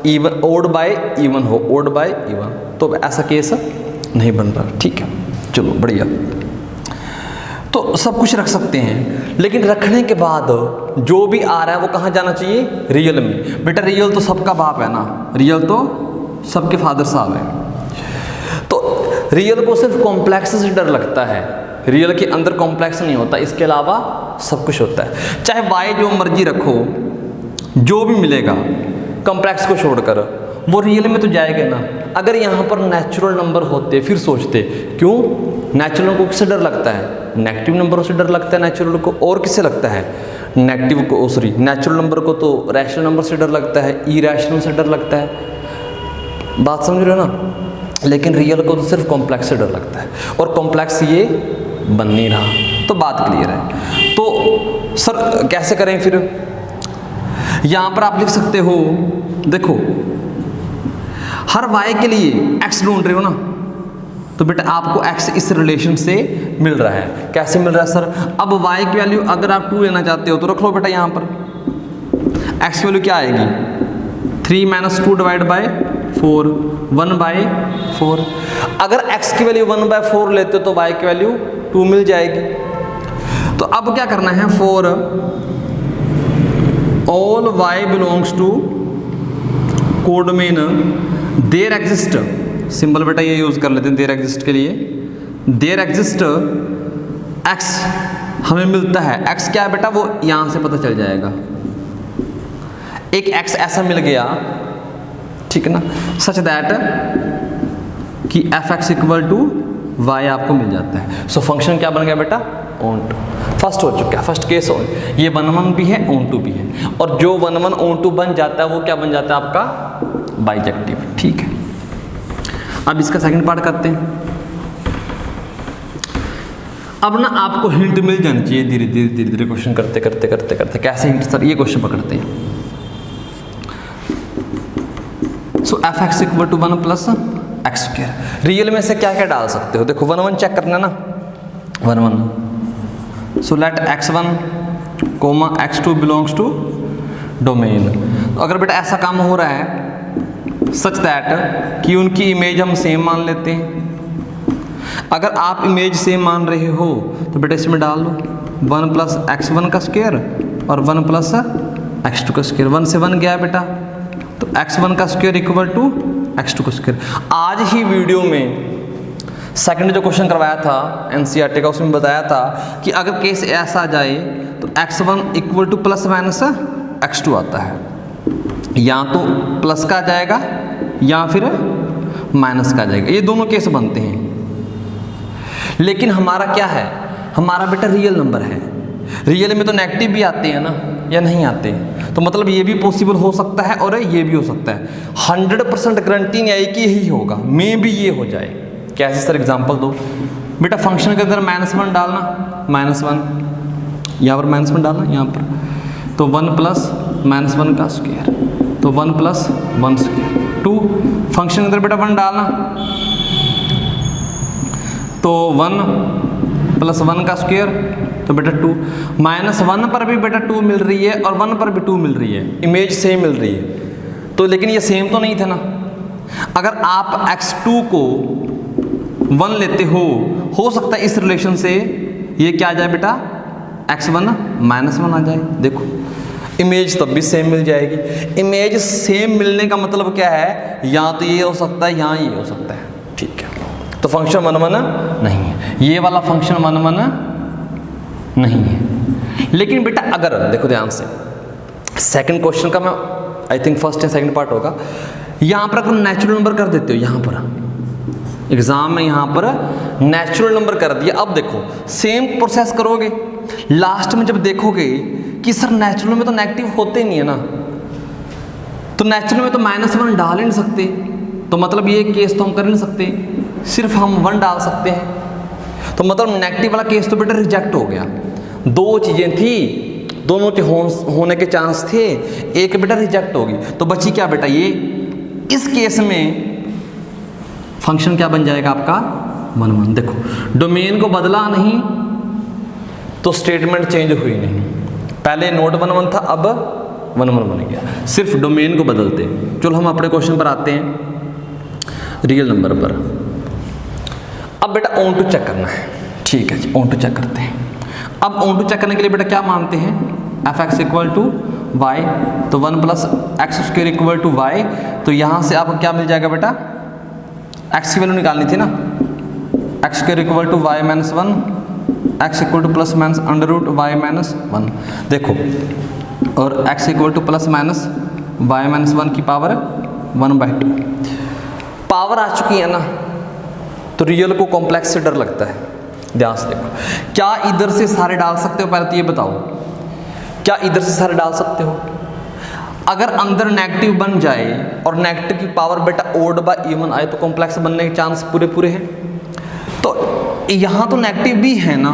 even odd by even हो, ओड बाय इवन, तो ऐसा केस नहीं बन रहा। ठीक है, चलो बढ़िया। तो सब कुछ रख सकते हैं, लेकिन रखने के बाद जो भी आ रहा है वो कहाँ जाना चाहिए, रियल में। बेटा रियल तो सबका बाप है ना, रियल तो सबके फादर साहब हैं। तो रियल को सिर्फ कॉम्प्लेक्स से डर लगता है, रियल के अंदर कॉम्प्लेक्स नहीं होता, इसके अलावा सब कुछ होता है। चाहे y जो मर्जी रखो, जो भी मिलेगा कॉम्प्लेक्स को छोड़कर वो रियल में तो जाएगा ना। अगर यहाँ पर नेचुरल नंबर होते फिर सोचते, क्यों नेचुरल को किससे डर लगता है, नेगेटिव नंबरों से डर लगता है नेचुरल को, और किससे लगता है नेगेटिव को, सॉरी नेचुरल नंबर को तो रैशनल नंबर से डर लगता है, इरैशनल से डर लगता है, बात समझ रहे हो ना। लेकिन रियल को तो सिर्फ कॉम्प्लेक्स से डर लगता है, और कॉम्प्लेक्स ये बन नहीं रहा, तो बात क्लियर है। तो सर कैसे करें फिर, यहाँ पर आप लिख सकते हो, देखो हर y के लिए x ढूंढ रहे हो ना, तो बेटा आपको x इस रिलेशन से मिल रहा है। कैसे मिल रहा है सर, अब y की वैल्यू अगर आप 2 लेना चाहते हो तो रख लो बेटा, यहाँ पर x की वैल्यू क्या आएगी 3 - 2 डिवाइड बाय 4, 1/4। अगर x की वैल्यू 1/4 लेते हो तो y की वैल्यू 2 मिल जाएगी। तो अब क्या करना है, for all y belongs to codomain there exist, symbol बेटा ये यूज कर लेते हैं देयर एग्जिस्ट के लिए। देयर एग्जिस्ट x हमें मिलता है, x क्या है बेटा वो यहां से पता चल जाएगा। एक x ऐसा मिल गया, ठीक है ना, सच दैट कि fx इक्वल टू y आपको मिल जाता है। सो फंक्शन क्या बन गया बेटा, ऑन टू। फर्स्ट हो चुका है, फर्स्ट केस हो, ये 1 1 भी है, ऑन टू भी है, और जो 1 1 ऑन टू बन जाता है वो क्या बन जाता है आपका बाइजेक्टिव। ठीक है, अब इसका सेकंड पार्ट करते हैं। अब ना आपको हिंट मिल जानी चाहिए धीरे धीरे धीरे धीरे क्वेश्चन करते करते करते करते। कैसे हिंट सर, ये क्वेश्चन पकड़ते हैं। So fx equal to 1 + x²। Real में से क्या क्या डाल सकते हो, देखो 1 1 चेक करना ना, 1 1। So let x1, x2 belongs to domain. तो अगर बेटा ऐसा काम हो रहा है सच दैट कि उनकी इमेज हम सेम मान लेते हैं। अगर आप इमेज सेम मान रहे हो तो बेटा इसमें डाल लो 1 + x1 का स्क्वायर और 1 + x2 का स्क्वायर। 1 से 1 गया बेटा, तो x1 का स्क्वायर इक्वल टू x2 का स्क्वायर। आज ही वीडियो में सेकंड जो क्वेश्चन करवाया था एनसीईआरटी का, उसमें बताया था कि अगर केस ऐसा आ जाए तो x1 इक्वल टू + x2 आता है, या तो प्लस का आ जाएगा या फिर माइनस का आ जाएगा, ये दोनों केस बनते हैं। लेकिन हमारा क्या है, हमारा बेटा रियल नंबर है, रियल में तो नेगेटिव भी आते हैं ना या नहीं आते, तो मतलब ये भी पॉसिबल हो सकता है और ये भी हो सकता है। 100% गारंटी नहीं आई कि यही होगा, मे भी ये हो जाए। कैसे सर, एग्जांपल दो बेटा। फंक्शन के अंदर -1 डालना, -1 यहाँ पर -1 डालना यहाँ पर, तो 1 + -1 का स्क्वायर, तो 1 + 1 स्क्वायर 2। फंक्शन के अंदर बेटा 1 डालना, तो 1 प्लस 1 का स्क्वायर तो बेटा 2, -1 पर भी बेटा 2 मिल रही है और 1 पर भी 2 मिल रही है, इमेज सेम मिल रही है। तो लेकिन ये सेम तो नहीं थे ना। अगर आप x2 को 1 लेते हो सकता है इस रिलेशन से ये क्या आ जाए बेटा, x1 -1 आ जाए। देखो इमेज तब भी सेम मिल जाएगी। इमेज सेम मिलने का मतलब क्या है, या तो ये हो सकता है या ये हो सकता है, ठीक है। तो फंक्शन 1 1 नहीं है, ये वाला फंक्शन 1 1 नहीं है। लेकिन बेटा अगर देखो ध्यान से, सेकंड क्वेश्चन का मैं I think first and second part होगा, यहाँ पर अगर नेचुरल नंबर कर देते हो, यहाँ पर एग्जाम में यहाँ पर नेचुरल नंबर कर दिया, अब देखो सेम प्रोसेस करोगे, लास्ट में जब देखोगे कि सर नेचुरल में तो नेगेटिव होते नहीं है ना, तो नेचुरल में तो -1 डाल ही नहीं सकते, तो मतलब ये केस तो हम कर नहीं सकते, सिर्फ हम 1 डाल सकते हैं। तो मतलब नेगेटिव वाला केस तो बेटा रिजेक्ट हो गया। दो चीज़ें थी, दोनों के होने के चांस थे, एक बेटा रिजेक्ट होगी, तो बची क्या बेटा ये। इस केस में फंक्शन क्या बन जाएगा आपका 1 1। देखो डोमेन को बदला नहीं तो स्टेटमेंट चेंज हुई नहीं, पहले नोट 1 1 था, अब 1 1 बन गया, सिर्फ डोमेन को बदलते। चलो हम अपने क्वेश्चन पर आते हैं, रियल नंबर पर। अब बेटा ऑन टू चेक करना है, ठीक है जी, ऑन टू चेक करते हैं। अब ऑन टू चेक करने के लिए बेटा क्या मानते हैं, f(x) = y, तो 1 + x² = y, तो यहाँ से आपको क्या मिल जाएगा बेटा, x की वैल्यू निकालनी थी ना, x² = y - 1, x = ±√y - 1। देखो और x = ±y - 1 की पावर 1/2 पावर आ चुकी है ना, तो रियल को कॉम्प्लेक्स से डर लगता है। ध्यान से देखो, क्या इधर से सारे डाल सकते हो, पहले तो ये बताओ, क्या इधर से सारे डाल सकते हो? अगर अंदर नेगेटिव बन जाए और नेगेटिव की पावर बेटा ओड बाय इवन आए तो कॉम्प्लेक्स बनने के चांस पूरे हैं। तो यहाँ तो नेगेटिव भी है ना,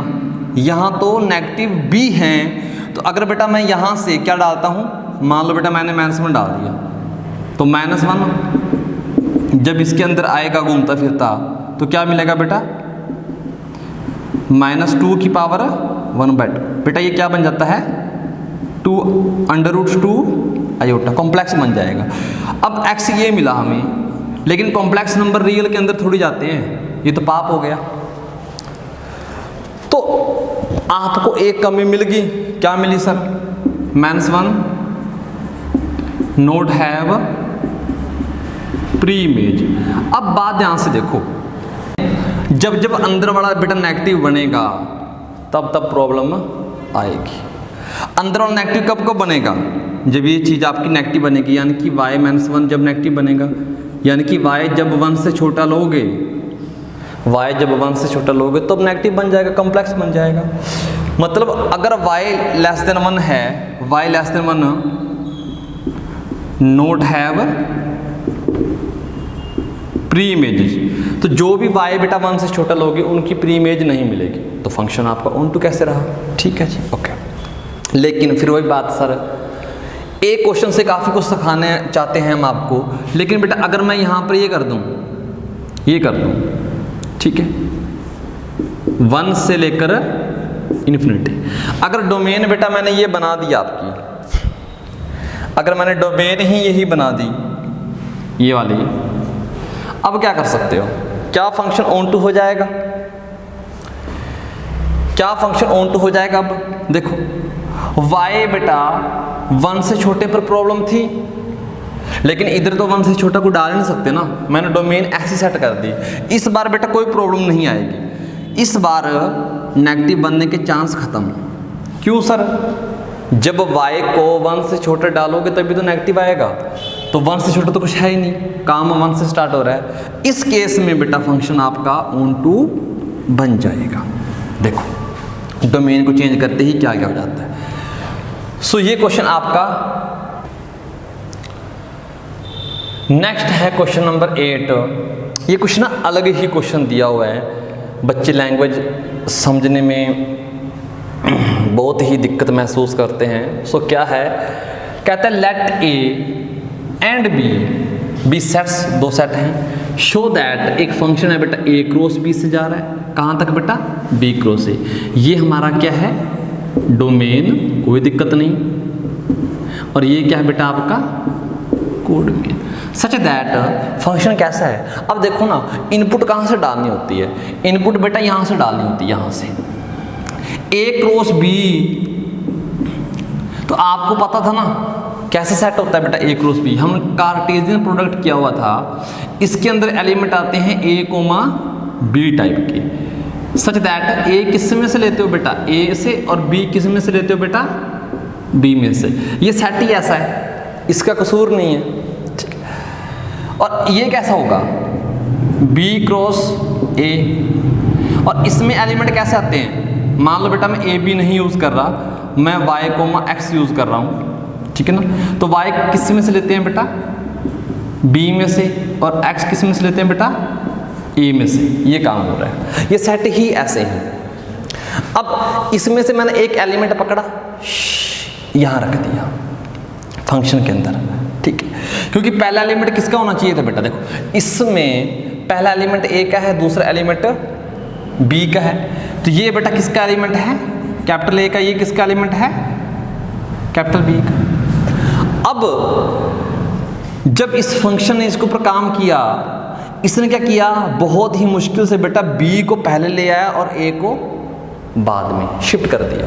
यहाँ तो नेगेटिव भी हैं, तो अगर बेटा मैं यहाँ से क्या डालता हूँ, मान लो बेटा मैंने -1 डाल दिया, तो -1 जब इसके अंदर आएगा घूमता फिरता तो क्या मिलेगा बेटा, -2 की पावर 1/2। बेटा ये क्या बन जाता है, 2√2 आयोटा, कॉम्प्लेक्स बन जाएगा। अब x ये मिला हमें, लेकिन कॉम्प्लेक्स नंबर रियल के अंदर थोड़ी जाते हैं, ये तो पाप हो गया। तो आपको एक कमी मिल गई, क्या मिली sir, -1 not have pre image. अब बात ध्यान से देखो, जब अंदर वाला बेटा नेगेटिव बनेगा तब प्रॉब्लम आएगी। अंदर वाला नेगेटिव कब बनेगा, जब ये चीज़ आपकी नेगेटिव बनेगी, यानी कि y - 1 जब नेगेटिव बनेगा, यानी कि y जब 1 से छोटा लोगे, y जब 1 से छोटा लोगे तब नेगेटिव बन जाएगा, कॉम्प्लेक्स बन जाएगा। मतलब अगर y < 1 है, y < 1 not have pre images, तो जो भी y बेटा 1 से छोटा लोगे उनकी प्री इमेज नहीं मिलेगी, तो फंक्शन आपका ऑन टू कैसे रहा, ठीक है जी, ओके। लेकिन फिर वही बात सर, एक क्वेश्चन से काफ़ी कुछ सिखाने चाहते हैं हम आपको, लेकिन बेटा अगर मैं यहाँ पर ये कर दूँ, ठीक है, 1 से लेकर इन्फिनिटी। अगर डोमेन बेटा मैंने ये बना दिया आपकी, अगर मैंने डोमेन ही यही बना दी, ये वाली, अब क्या कर सकते हो, क्या फंक्शन ऑन टू हो जाएगा, क्या फंक्शन ऑन टू हो जाएगा। अब देखो y बेटा 1 से छोटे पर प्रॉब्लम थी, लेकिन इधर तो 1 से छोटा को डाल नहीं सकते ना, मैंने डोमेन ऐसी सेट कर दी। इस बार बेटा कोई प्रॉब्लम नहीं आएगी, इस बार नेगेटिव बनने के चांस खत्म। क्यों सर, जब y को 1 से छोटा डालोगे तभी तो नेगेटिव आएगा, तो 1 से छोटा तो कुछ है ही नहीं, काम 1 से स्टार्ट हो रहा है। इस केस में बेटा फंक्शन आपका ऑन टू बन जाएगा। देखो डोमेन को चेंज करते ही क्या हो जाता है। सो ये क्वेश्चन आपका नेक्स्ट है, क्वेश्चन नंबर 8। ये कुछ ना अलग ही क्वेश्चन दिया हुआ है, बच्चे लैंग्वेज समझने में बहुत ही दिक्कत महसूस करते हैं। सो क्या है, कहता है let A and B sets, दो सेट हैं, शो दैट एक फंक्शन है बेटा ए क्रॉस बी से जा रहा है, कहाँ तक बेटा, बी क्रॉस से। ये हमारा क्या है, डोमेन, कोई दिक्कत नहीं। और ये क्या है बेटा आपका कोडोमेन। सच दैट फंक्शन कैसा है, अब देखो ना इनपुट कहाँ से डालनी होती है, इनपुट बेटा यहाँ से डालनी होती है, यहाँ से ए क्रॉस बी। तो आपको पता था ना कैसे सेट होता है बेटा ए क्रॉस बी, हम कार्टेशियन प्रोडक्ट किया हुआ था, इसके अंदर एलिमेंट आते हैं ए कोमा बी टाइप के। सच दैट ए किस में से लेते हो बेटा, ए से, और बी किस में से लेते हो बेटा, बी में से। ये सेट ही ऐसा है, इसका कसूर नहीं है, ठीक है। और ये कैसा होगा, बी क्रॉस ए, और इसमें एलिमेंट कैसे आते हैं, मान लो बेटा मैं ए बी नहीं यूज़ कर रहा, मैं वाई कोमा एक्स यूज़ कर रहा हूँ, ठीक है ना। तो वाई किस में से लेते हैं बेटा, बी में से, और एक्स किस में से लेते हैं बेटा, ए में से। ये काम हो रहा है, ये सेट ही ऐसे हैं। अब इसमें से मैंने एक एलिमेंट पकड़ा, यहाँ रख दिया फंक्शन के अंदर, ठीक है, क्योंकि पहला एलिमेंट किसका होना चाहिए था बेटा, देखो इसमें पहला एलिमेंट ए का है, दूसरा एलिमेंट बी का है। तो ये बेटा किसका एलिमेंट है, कैपिटल ए का, ये किसका एलिमेंट है, कैपिटल बी का। अब जब इस फंक्शन ने इसके ऊपर काम किया, इसने क्या किया, बहुत ही मुश्किल से बेटा बी को पहले ले आया और ए को बाद में शिफ्ट कर दिया।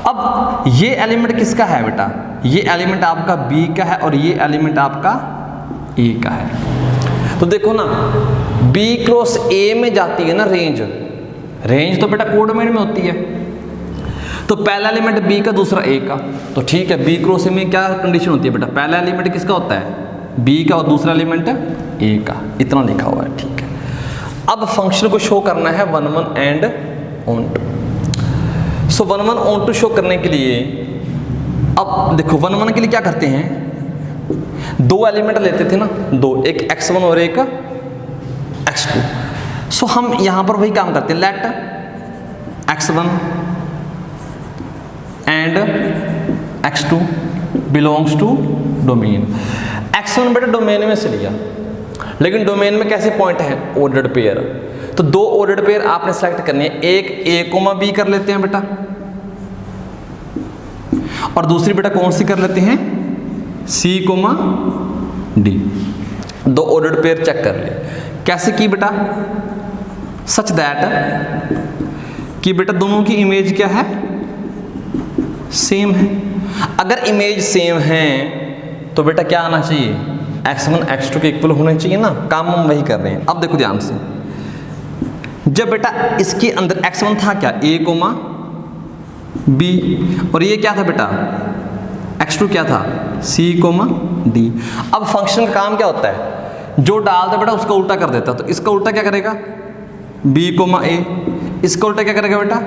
अब ये एलिमेंट किसका है बेटा, ये एलिमेंट आपका बी का है और ये एलिमेंट आपका ए का है। तो देखो ना बी क्रॉस ए में जाती है ना रेंज, रेंज तो बेटा कोडोमेन में होती है। तो पहला एलिमेंट बी का, दूसरा ए का, तो ठीक है, बी क्रॉस ए में क्या कंडीशन होती है बेटा, पहला एलिमेंट किसका होता है, बी का, और दूसरा एलिमेंट ए का, इतना लिखा हुआ है, ठीक है। अब फंक्शन को शो करना है 1 1 and onto. So 1 1 onto show करने के लिए, अब देखो 1 1 के लिए क्या करते हैं, दो एलिमेंट लेते थे ना, दो, एक x1 और एक x2। सो हम यहां पर वही काम करते हैं, let x1 and x2 belongs to domain. x1 बेटा डोमेन में से लिया, लेकिन डोमेन में कैसे पॉइंट है, ऑर्डर्ड पेयर। तो दो ऑर्डर्ड पेयर आपने सेलेक्ट करनी है, एक ए कोमा बी कर लेते हैं बेटा, और दूसरी बेटा कौन सी कर लेते हैं, सी कोमा डी। दो ऑर्डर्ड पेयर चेक कर ले, कैसे की बेटा, सच दैट कि बेटा दोनों की इमेज क्या है, सेम है। अगर इमेज सेम है तो बेटा क्या आना चाहिए, x1 x2 के इक्वल होने चाहिए ना, काम हम वही कर रहे हैं। अब देखो ध्यान से, जब बेटा इसके अंदर x1 था क्या, a कोमा b, और ये क्या था बेटा x2 क्या था, c कोमा d। अब फंक्शन का काम क्या होता है, जो डालता बेटा उसका उल्टा कर देता, तो इसका उल्टा क्या करेगा, b कोमा a, इसका उल्टा क्या करेगा बेटा,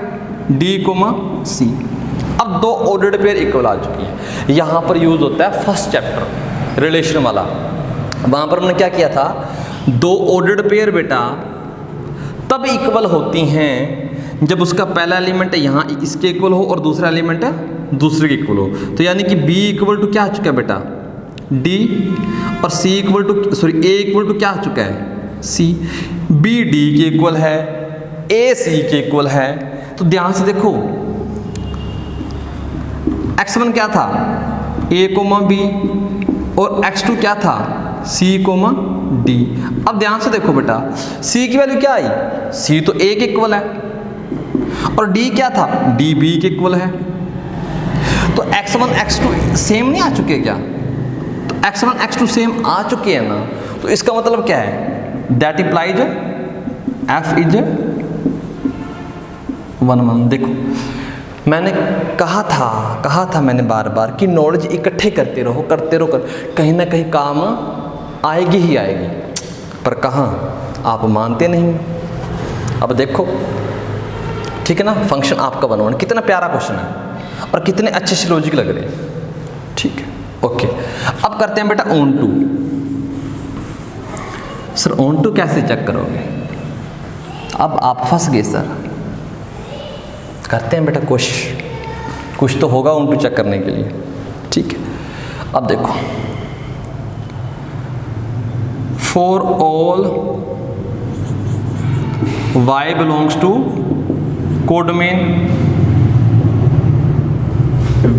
d कोमा c। अब दो ऑर्डर्ड पेयर इक्वल आ चुकी है। यहाँ पर यूज होता है फर्स्ट चैप्टर रिलेशन वाला, वहाँ पर हमने क्या किया था, दो ऑर्डर्ड पेयर बेटा तब इक्वल होती हैं जब उसका पहला एलिमेंट यहाँ इसके इक्वल हो और दूसरा एलिमेंट दूसरे के इक्वल हो। तो यानी कि b इक्वल टू क्या आ चुका है बेटा, d, और c equal to, sorry a equal to क्या आ चुका है, c। b d के इक्वल है, a c के इक्वल है। तो ध्यान से देखो x1 क्या था, a कोमा b, और x2 क्या था, c कोमा d। अब ध्यान से देखो बेटा, c की वैल्यू क्या आई, c तो a के इक्वल है, और d क्या था, d b के इक्वल है। तो x1 x2 सेम नहीं आ चुके क्या, तो x1 x2 सेम आ चुके हैं ना, तो इसका मतलब क्या है, दैट इंप्लाइज f इज 1 1। देखो मैंने कहा था मैंने बार बार कि नॉलेज इकट्ठे करते रहो कहीं ना कहीं काम आएगी ही आएगी, पर कहाँ, आप मानते नहीं। अब देखो ठीक है ना, फंक्शन आपका बनवाना, कितना प्यारा क्वेश्चन है और कितने अच्छे से लॉजिक लग रहे हैं, ठीक है, ओके। अब करते हैं बेटा onto. Sir onto कैसे चेक करोगे, अब आप फंस गए सर। करते हैं बेटा कोशिश, कुछ तो होगा ऑन टू चेक करने के लिए, ठीक है। अब देखो for all y belongs to codomain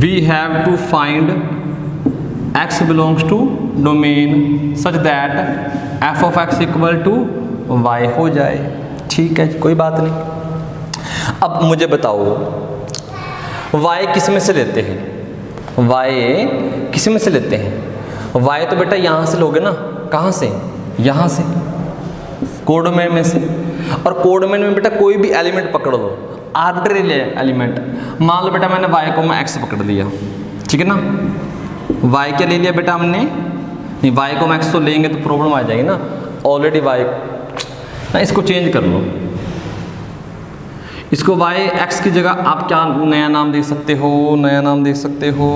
we have to find x belongs to domain such that f of x equal to y हो जाए। ठीक है, कोई बात नहीं। अब मुझे बताओ y किस में से लेते हैं? y किस में से लेते हैं? y तो बेटा यहाँ से लोगे ना, कहाँ से? यहाँ से, कोडोमेन में से। और कोडोमेन में बेटा कोई भी एलिमेंट पकड़ लो, आर्बिट्रेरी एलिमेंट। मान लो बेटा मैंने y को मैं x पकड़ लिया, ठीक है ना। y क्या ले लिया बेटा हमने? नहीं, y को मैं x तो लेंगे तो प्रॉब्लम आ जाएगी ना। ऑलरेडी y ना, इसको चेंज कर लो, इसको y x की जगह आप क्या नया नाम दे सकते हो? नया नाम दे सकते हो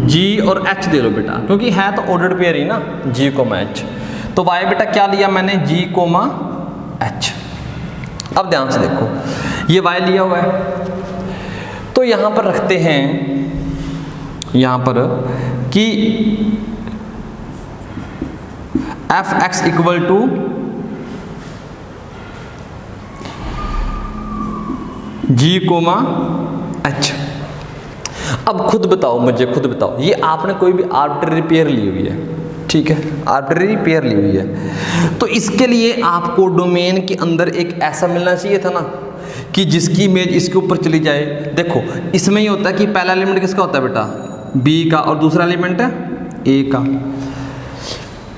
g और h दे लो बेटा, क्योंकि है तो ऑर्डर्ड पेयर ही ना, g कोमा h। तो y बेटा क्या लिया मैंने? g comma h। अब ध्यान से देखो, ये y लिया हुआ है, तो यहां पर रखते हैं यहां पर कि f x equal to g comma h. अब खुद बताओ, मुझे खुद बताओ, ये आपने कोई भी आर्बिट्रेरी पेयर ली हुई है, ठीक है, आर्बिट्रेरी पेयर ली हुई है, तो इसके लिए आपको डोमेन के अंदर एक ऐसा मिलना चाहिए था ना कि जिसकी इमेज इसके ऊपर चली जाए। देखो इसमें ये होता है कि पहला एलिमेंट किसका होता है बेटा? बी का, और दूसरा एलिमेंट है ए का।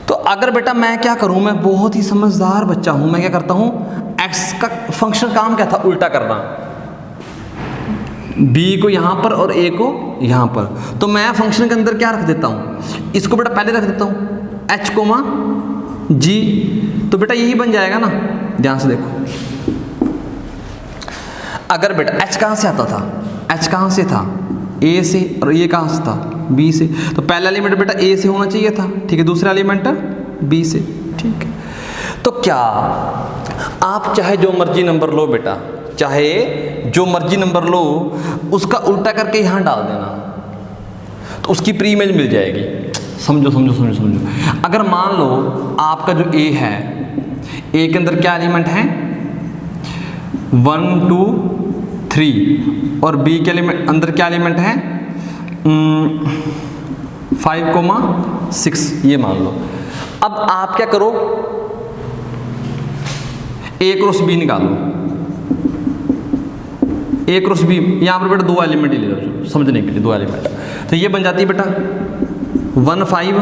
तो अगर बेटा मैं क्या करूं, मैं बहुत ही समझदार बच्चा हूं, मैं क्या करता हूं, एक्स का फंक्शन काम क्या था? उल्टा करना, बी को यहां पर और ए को यहां पर। तो मैं फंक्शन के अंदर क्या रख देता हूं? इसको बेटा पहले रख देता हूं एच कोमा जी, तो बेटा यही बन जाएगा ना। ध्यान से देखो, अगर बेटा एच कहां से आता था? एच कहां से था? ए से, और ये कहां से था? बी से। तो पहला एलिमेंट बेटा ए से होना चाहिए था, ठीक है, दूसरा एलिमेंट बी से, ठीक है। तो क्या आप चाहे जो मर्जी नंबर लो बेटा, चाहे जो मर्जी नंबर लो, उसका उल्टा करके यहां डाल देना, तो उसकी प्री इमेज मिल जाएगी। समझो समझो समझो समझो। अगर मान लो आपका जो ए है, ए के अंदर क्या एलिमेंट है? 1 2 3, और बी के एलिमेंट अंदर क्या एलिमेंट है? 5,6, ये मान लो। अब आप क्या करो, ए क्रॉस बी निकालो, ए क्रॉस बी, यहां पर बेटा दो एलिमेंट ही ले लो समझने के लिए, दो एलिमेंट। तो ये बन जाती है बेटा 1 5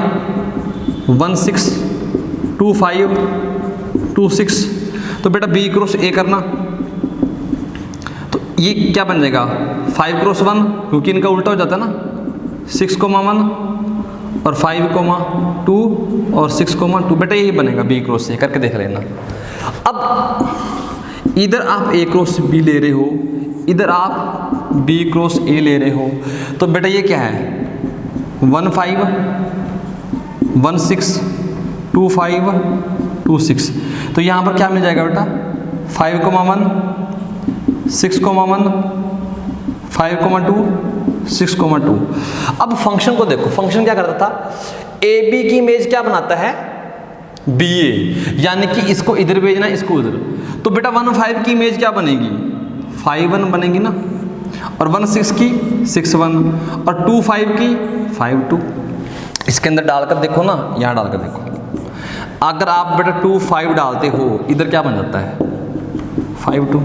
1 6 2 5 2 6। तो बेटा बी क्रॉस ए करना, तो ये क्या बन जाएगा? 5 क्रॉस 1, क्योंकि इनका उल्टा हो जाता है ना, 6,1 और 5,2 और 6,2। बेटा यही बनेगा बी क्रॉस ए, करके देख लेना। अब इधर आप ए क्रॉस बी ले रहे हो, इधर आप बी क्रॉस ए ले रहे हो, तो बेटा ये क्या है? 1 5 1 6 2 5 2 6। तो यहाँ पर क्या मिल जाएगा बेटा? 5,1 6,1 5,2 6,2। अब फंक्शन को देखो, फंक्शन क्या करता था? ए बी की इमेज क्या बनाता है? बी ए, यानी कि इसको इधर भेजना, इसको उधर। तो बेटा 1 5 की इमेज क्या बनेगी? 5 1 बनेगी ना, और 1 6 की 6 1, और 2 5 की 5 2। इसके अंदर डालकर देखो ना, यहाँ डालकर देखो, अगर आप बेटा 2 5 डालते हो, इधर क्या बन जाता है? 5 2,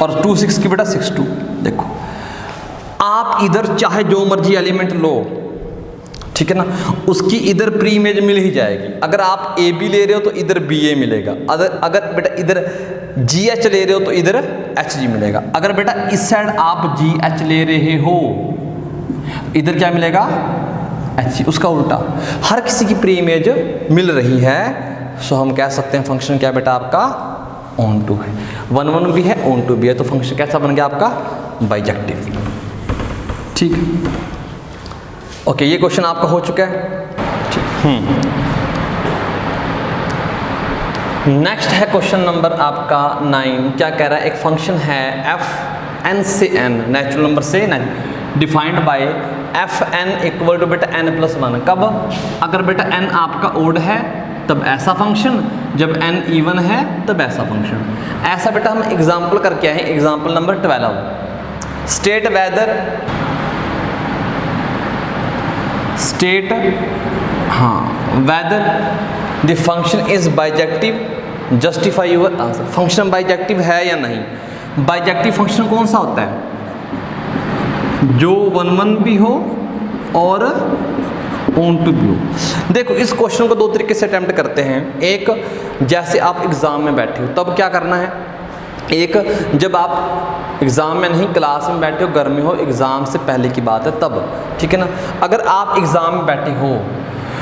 और 2 6 की बेटा 6 2। देखो आप इधर चाहे जो मर्जी एलिमेंट लो, ठीक है ना, उसकी इधर प्री इमेज मिल ही जाएगी। अगर आप ए बी ले रहे हो तो इधर बी ए मिलेगा, अगर बेटा इधर जी एच ले रहे हो तो इधर एच जी मिलेगा। अगर बेटा इस साइड आप जी एच ले रहे हो, इधर क्या मिलेगा? एच जी, उसका उल्टा। हर किसी की प्री इमेज मिल रही है, सो हम कह सकते हैं फंक्शन क्या बेटा आपका? ऑन टू है। 1 1 भी है, ऑन टू भी है, तो फंक्शन कैसा बन गया आपका? बाइजेक्टिव। ठीक है, ओके, ये क्वेश्चन आपका हो चुका है। नेक्स्ट है क्वेश्चन नंबर आपका 9। क्या कह रहा है? एक फंक्शन है f n से n, नेचुरल नंबर से defined by f n equal to बेटा एन प्लस वन। कब? अगर बेटा एन आपका ओड है तब ऐसा फंक्शन, जब एन इवन है तब ऐसा फंक्शन। ऐसा बेटा हम एग्जाम्पल करके आए हैं, example number 12। State whether, state whether the function is bijective, justify your answer. Function bijective है या नहीं? बाइजेक्टिव फंक्शन कौन सा होता है? जो 1 1 भी हो और ऑन टू भी हो। देखो इस क्वेश्चन को दो तरीके से अटेम्प्ट करते हैं। एक, जैसे आप एग्जाम में बैठे हो तब क्या करना है। एक, जब आप एग्ज़ाम में नहीं क्लास में बैठे हो, घर में हो, एग्ज़ाम से पहले की बात है तब, ठीक है ना। अगर आप एग्ज़ाम में बैठे हो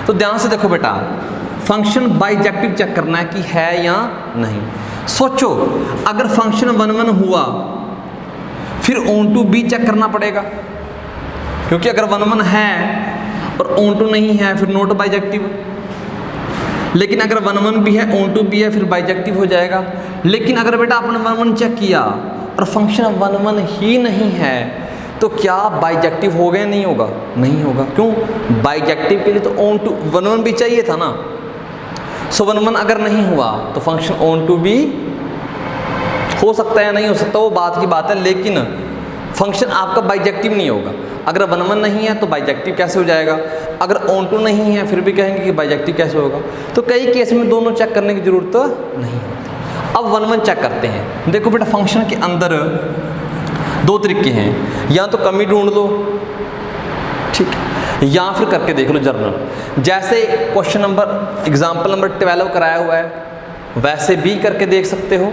तो ध्यान से देखो बेटा, फंक्शन बाइजेक्टिव चेक करना है कि है या नहीं। सोचो अगर फंक्शन 1 1 हुआ फिर ऑन टू बी चेक करना पड़ेगा, क्योंकि अगर 1 1 है और ऑन टू नहीं है फिर नॉट बाइजेक्टिव। लेकिन अगर 1 1 भी है ऑन टू भी है फिर बाइजेक्टिव हो जाएगा। लेकिन अगर बेटा आपने 1 1 चेक किया और फंक्शन 1 1 ही नहीं है तो क्या बाइजेक्टिव हो गया? नहीं होगा, नहीं होगा। क्यों? बाइजेक्टिव के लिए तो ऑन टू 1 1 भी चाहिए था ना। सो 1 1 अगर नहीं हुआ तो फंक्शन ऑन टू भी हो सकता है या नहीं हो सकता, वो बात की बात है। लेकिन फंक्शन आपका बाइजेक्टिव नहीं होगा। अगर 1 1 नहीं है तो बाइजेक्टिव कैसे हो जाएगा? अगर ऑन टू नहीं है फिर भी कहेंगे कि बाइजेक्टिव कैसे होगा? तो कई केस में दोनों चेक करने की जरूरत नहीं होती। अब 1 1 चेक करते हैं। देखो बेटा फंक्शन के अंदर दो तरीके हैं, या तो कमी ढूंढ लो, ठीक है, या फिर करके देख लो जर्नल। जैसे क्वेश्चन नंबर एग्जाम्पल नंबर 12 कराया हुआ है वैसे भी करके देख सकते हो,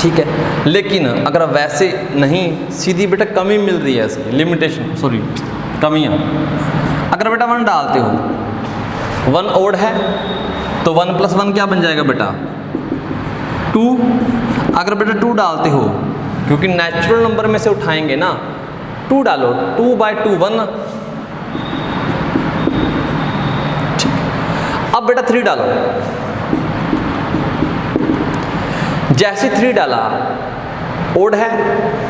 ठीक है। लेकिन अगर वैसे नहीं, सीधी बेटा कमी मिल रही है इसकी, लिमिटेशन सॉरी कमियाँ। अगर बेटा 1 डालते हो, 1 ओड है तो 1 + 1 क्या बन जाएगा बेटा? 2। अगर बेटा 2 डालते हो, क्योंकि नेचुरल नंबर में से उठाएंगे ना, 2 डालो, 2/2 1। ठीक, अब बेटा 3 डालो। जैसे 3 डाला, ओड है,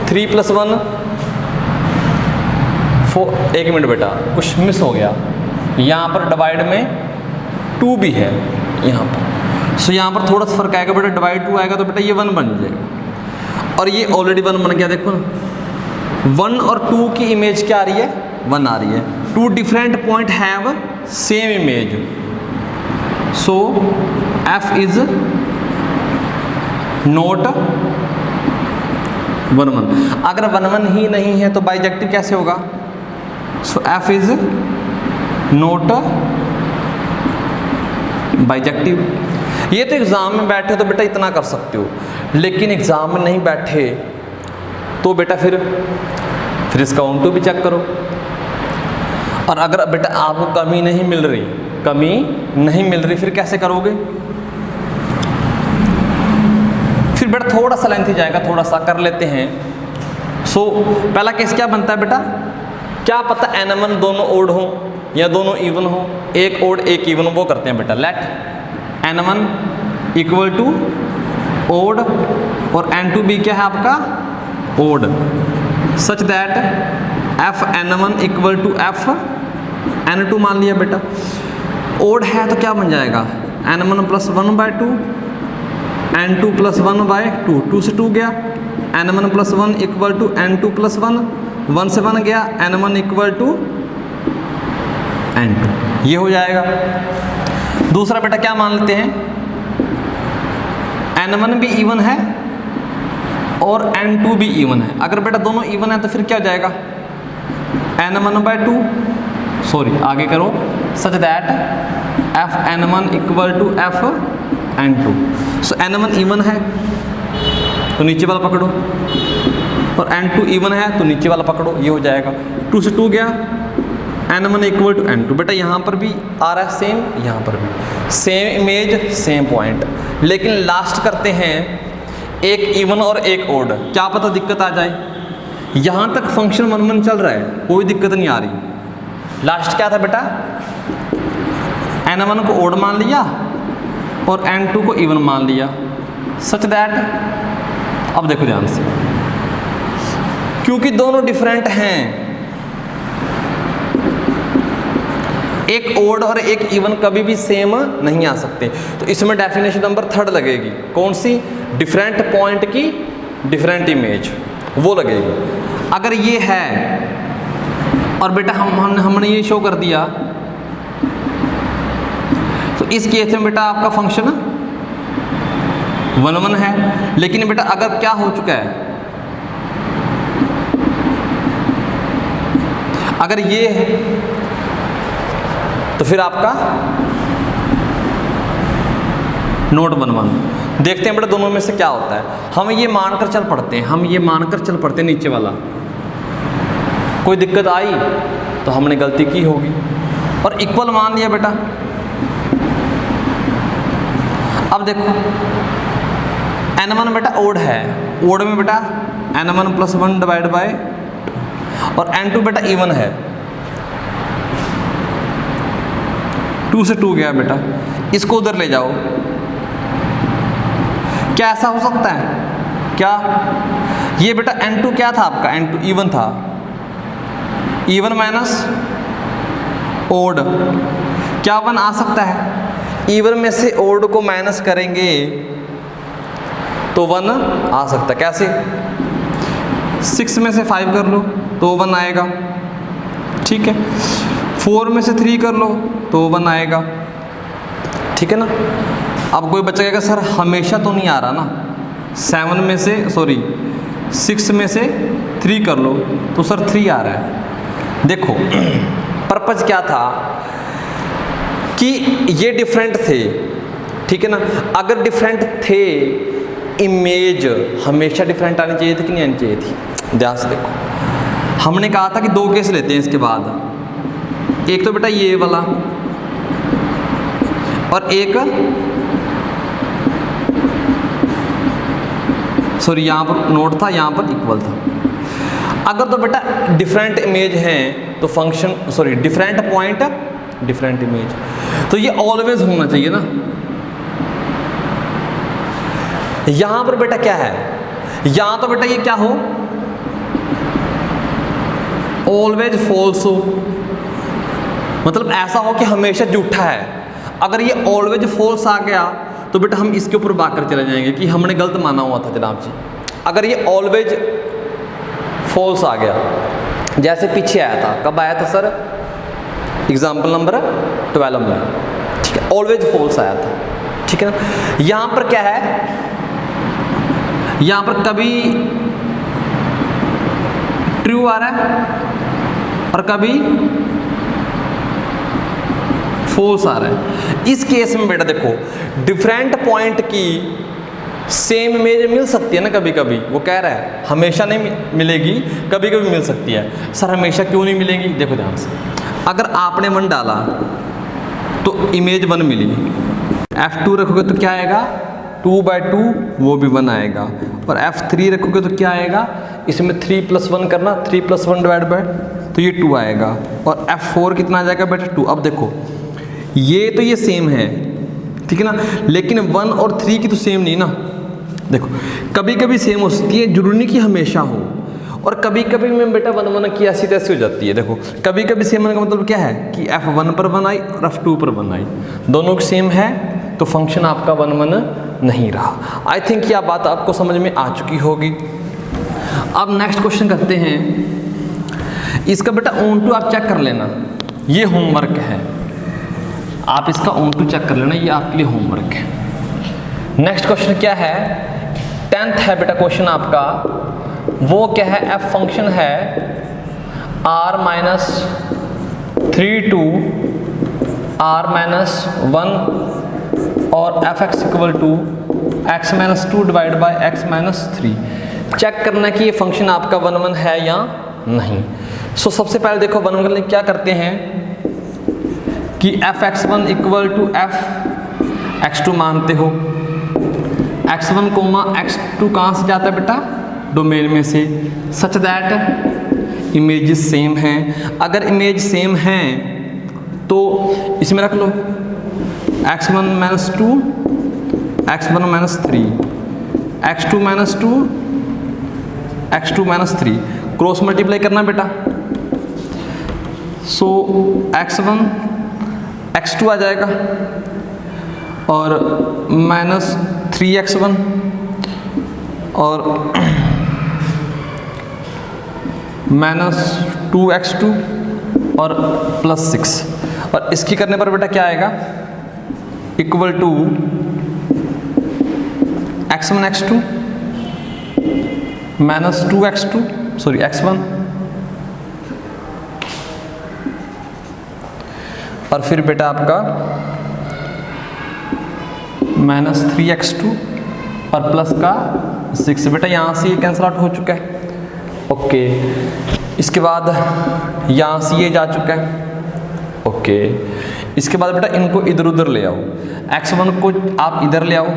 3 + 1 4। 1 मिनट बेटा कुछ मिस हो गया, यहाँ पर डिवाइड में 2 भी है यहाँ पर। सो यहाँ पर थोड़ा सा फर्क आएगा बेटा, डिवाइड 2 आएगा तो बेटा ये 1 बन जाएगा, और ये ऑलरेडी 1 बन गया। देखो 1 और 2 की इमेज क्या आ रही है? 1 आ रही है। 2 different point have same image, so f is not 1 1। अगर 1 1 ही नहीं है तो बाइजेक्टिव कैसे होगा? सो f इज नॉट बाइजेक्टिव। ये तो एग्जाम में बैठे तो बेटा इतना कर सकते हो, लेकिन एग्जाम में नहीं बैठे तो बेटा फिर इसका ऑन टू भी चेक करो। और अगर बेटा आपको कमी नहीं मिल रही फिर कैसे करोगे? फिर बेटा थोड़ा सा लेंथ ही जाएगा, थोड़ा सा कर लेते हैं। सो पहला केस क्या बनता है बेटा? क्या पता n1 दोनों ओड हो या दोनों इवन हो, एक ओड एक इवन, वो करते हैं बेटा। Late n1 equal to odd और n2 भी क्या है आपका? Odd, such that f n1 equal to f n2 मान लिया बेटा। ओड है तो क्या बन जाएगा? n1 + 1/2 n2 + 1/2, 2 से 2 गया। n1 + 1 इक्वल टू n2 + 1, 1 से 1 गया, n1 इक्वल टू n2, ये हो जाएगा। दूसरा बेटा क्या मान लेते हैं? n1 भी इवन है और n2 भी इवन है। अगर बेटा दोनों इवन है तो फिर क्या हो जाएगा? n1/2, सॉरी आगे करो, such that f n1 equal to f n2। So n1 even है तो नीचे वाला पकड़ो, और n2 इवन है तो नीचे वाला पकड़ो, ये हो जाएगा। 2 से 2 गया, n1 इक्वल टू n2। बेटा यहाँ पर भी आ रहा है सेम, यहाँ पर भी सेम इमेज सेम पॉइंट। लेकिन लास्ट करते हैं एक इवन और एक ओड, क्या पता दिक्कत आ जाए। यहाँ तक फंक्शन 1 1 चल रहा है, कोई दिक्कत नहीं आ रही। लास्ट क्या था बेटा? n1 को ओड मान लिया और n2 को इवन मान लिया, सच दैट। अब देखो ध्यान से, क्योंकि दोनों डिफरेंट हैं एक ओड और एक इवन कभी भी सेम नहीं आ सकते। तो इसमें डेफिनेशन नंबर 3 लगेगी, कौन सी? डिफरेंट पॉइंट की डिफरेंट इमेज, वो लगेगी। अगर ये है और बेटा हमने ये शो कर दिया, तो इस केस में बेटा आपका फंक्शन 1 1 है। लेकिन बेटा अगर क्या हो चुका है, अगर ये है तो फिर आपका नोट 1 1। देखते हैं बेटा दोनों में से क्या होता है। हम ये मानकर चल पड़ते हैं, नीचे वाला कोई दिक्कत आई तो हमने गलती की होगी, और इक्वल मान लिया बेटा। अब देखो n1 बेटा ओड है, ओड में बेटा n1 + 1 डिवाइड बाय, और n2 बेटा इवन है, 2 से 2 गया बेटा, इसको उधर ले जाओ। क्या ऐसा हो सकता है? क्या ये बेटा n2 क्या था आपका? n2 इवन था, इवन माइनस ओड, क्या 1 आ सकता है? इवन में से ओड को माइनस करेंगे तो 1 आ सकता है। कैसे? 6 में से 5 कर लो तो 1 आएगा, ठीक है। 4 में से 3 कर लो तो 1 आएगा, ठीक है ना। अब कोई बच्चा कहेगा सर हमेशा तो नहीं आ रहा ना, 6 में से 3 कर लो तो सर 3 आ रहा है। देखो पर्पज क्या था कि ये डिफरेंट थे, ठीक है ना। अगर डिफरेंट थे, इमेज हमेशा डिफरेंट आनी चाहिए थी कि नहीं आनी चाहिए थी? ध्यान से देखो, हमने कहा था कि 2 केस लेते हैं इसके बाद। एक तो बेटा ये वाला, और एक सॉरी यहाँ पर नोट था, यहाँ पर इक्वल था। अगर तो बेटा डिफरेंट इमेज हैं तो function different point different image, तो ये ऑलवेज होना चाहिए ना। यहां पर बेटा क्या है, यहां तो बेटा ये क्या हो, ऑलवेज फॉल्स हो, मतलब ऐसा हो कि हमेशा झूठा है। अगर ये ऑलवेज फॉल्स आ गया तो बेटा हम इसके ऊपर बात कर चले जाएंगे कि हमने गलत माना हुआ था जनाब जी। अगर ये ऑलवेज फॉल्स आ गया, जैसे पीछे आया था, कब आया था सर? एग्जाम्पल नंबर 12 में, ठीक है, ऑलवेज फॉल्स आया था, ठीक है ना। यहां पर क्या है, यहां पर कभी ट्रू आ रहा है और कभी फॉल्स आ रहा है। इस केस में बेटा देखो डिफरेंट पॉइंट की सेम इमेज मिल सकती है ना, कभी कभी। वो कह रहा है हमेशा नहीं मिलेगी, कभी कभी मिल सकती है। सर हमेशा क्यों नहीं मिलेगी? देखो ध्यान से, अगर आपने 1 डाला तो इमेज 1 मिली, F2 रखोगे तो क्या आएगा? 2/2 वो भी 1 आएगा, और F3 रखोगे तो क्या आएगा? इसमें 3 + 1 करना, 3 + 1 डिवाइड बाय, तो ये 2 आएगा, और F4 कितना आ जाएगा बेटा? 2। अब देखो ये तो ये सेम है, ठीक है ना, लेकिन 1 और 3 की तो सेम नहीं ना। देखो कभी कभी सेम हो सकती है, जरूरी नहीं कि हमेशा हो, और कभी कभी में बेटा 1 1 की ऐसी तैसी हो जाती है। देखो कभी कभी सेम होने का मतलब क्या है कि F1 पर 1 आई और F2 पर 1 आई, दोनों सेम है तो फंक्शन आपका 1 1 नहीं रहा। आई थिंक यह बात आपको समझ में आ चुकी होगी। अब नेक्स्ट क्वेश्चन करते हैं। इसका बेटा ON2 आप चेक कर लेना, ये होमवर्क है, आप इसका ON2 चेक कर लेना, ये आपके लिए होमवर्क है। नेक्स्ट क्वेश्चन क्या है? 10th है बेटा क्वेश्चन आपका, वो क्या है? f फंक्शन है r-3 to r-1 और f(x) = x-2 divide by x-3। Check करना कि ये फंक्शन आपका 1 1 है या नहीं। सो सबसे पहले देखो 1 1 के लिए क्या करते हैं कि f(x1) = f(x2) मानते हो, x1, x2 कहाँ से जाता है बेटा? डोमेन में से, सच दैट इमेजेस सेम हैं। अगर इमेज सेम हैं तो इसमें रख लो x1 - 2, x1 - 3, x2 - 2, x2 - 3, cross multiply करना बेटा। सो x1 x2 आ जाएगा और माइनस 3x1 और माइनस 2x2 और प्लस 6, और इसकी करने पर बेटा क्या आएगा, equal to x1 x2 minus 2x2 sorry x1 और फिर बेटा आपका माइनस 3x2 और प्लस का 6। बेटा यहाँ से ये कैंसिल आउट हो चुका है। ओके, इसके बाद यहाँ से ये जा चुका है। ओके, इसके बाद बेटा इनको इधर उधर ले आओ, x1 को आप इधर ले आओ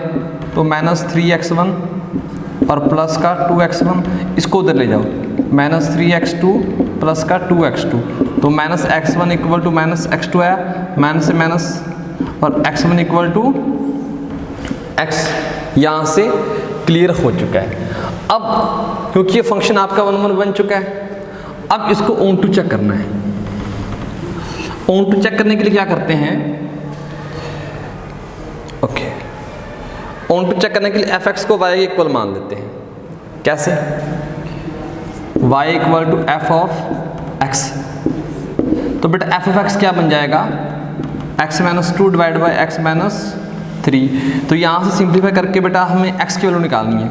तो माइनस 3x1 और प्लस का 2x1, इसको उधर ले जाओ माइनस 3x2 प्लस का 2x2, तो minus x1 equal to minus x2 आया, माइनस से माइनस और x1 इक्वल टू x यहाँ से क्लियर हो चुका है। अब क्योंकि ये फंक्शन आपका 1 1 बन चुका है, अब इसको ऑन टू चेक करना है। ऑन टू चेक करने के लिए क्या करते हैं, ओके, ऑन टू चेक करने के लिए fx को y इक्वल मान लेते हैं। कैसे, y equal to f of x, तो बेटा f ऑफ x क्या बन जाएगा, x minus 2 divide by x minus 3। तो यहाँ से सिंप्लीफाई करके बेटा हमें x की वैल्यू निकालनी है,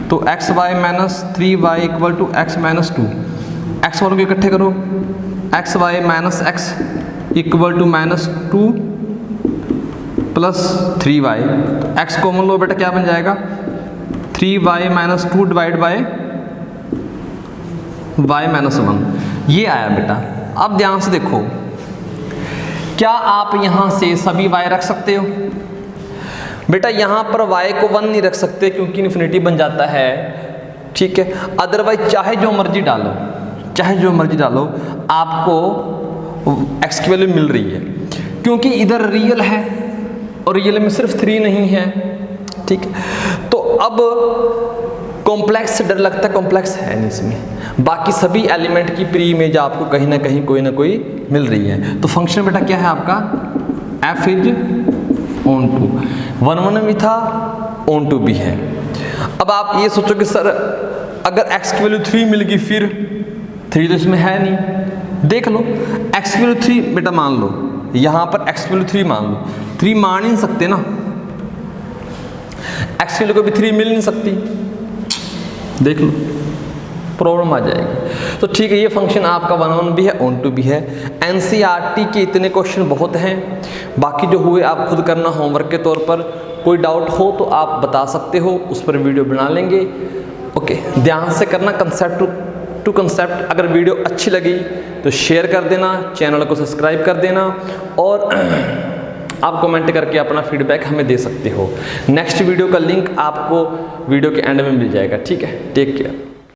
तो x y minus 3y equal to x minus 2, x वालों को इकट्ठे करो, x y minus x equal to minus 2 plus 3y, x common लो बेटा क्या बन जाएगा, 3y minus 2 divide by y minus 1, ये आया बेटा। अब ध्यान से देखो, क्या आप यहाँ से सभी y रख सकते हो, बेटा यहाँ पर y को 1 नहीं रख सकते क्योंकि इन्फिनिटी बन जाता है, ठीक है। अदरवाइज चाहे जो मर्जी डालो, चाहे जो मर्जी डालो, आपको x की वैल्यू मिल रही है, क्योंकि इधर रियल है और रियल में सिर्फ 3 नहीं है, ठीक है। तो अब कॉम्प्लेक्स से डर लगता है, कॉम्प्लेक्स है नहीं इसमें, बाकी सभी एलिमेंट की प्री इमेज आपको कहीं ना कहीं कोई ना कोई मिल रही है। तो फंक्शन बेटा क्या है आपका, f इज ऑन टू, 1 1 भी था, ऑन टू भी है। अब आप ये सोचो कि सर अगर x की वैल्यू 3 मिल गई, फिर 3 तो इसमें है नहीं, देख लो x की वैल्यू 3 बेटा मान लो, यहाँ पर x की वैल्यू 3 मान लो, 3 मान ही नहीं सकते ना, x की वैल्यू कभी 3 मिल नहीं सकती, देख लो प्रॉब्लम आ जाएगी। तो ठीक है, ये फंक्शन आपका 1 1 भी है, ऑन टू भी है। एनसीईआरटी के इतने क्वेश्चन बहुत हैं, बाकी जो हुए आप खुद करना होमवर्क के तौर पर। कोई डाउट हो तो आप बता सकते हो, उस पर वीडियो बना लेंगे। ओके, ध्यान से करना, कंसेप्ट टू कंसेप्ट। अगर वीडियो अच्छी लगी तो शेयर कर देना, चैनल को सब्सक्राइब कर देना, और आप कमेंट करके अपना फीडबैक हमें दे सकते हो। नेक्स्ट वीडियो का लिंक आपको वीडियो के एंड में मिल जाएगा, ठीक है। Take care.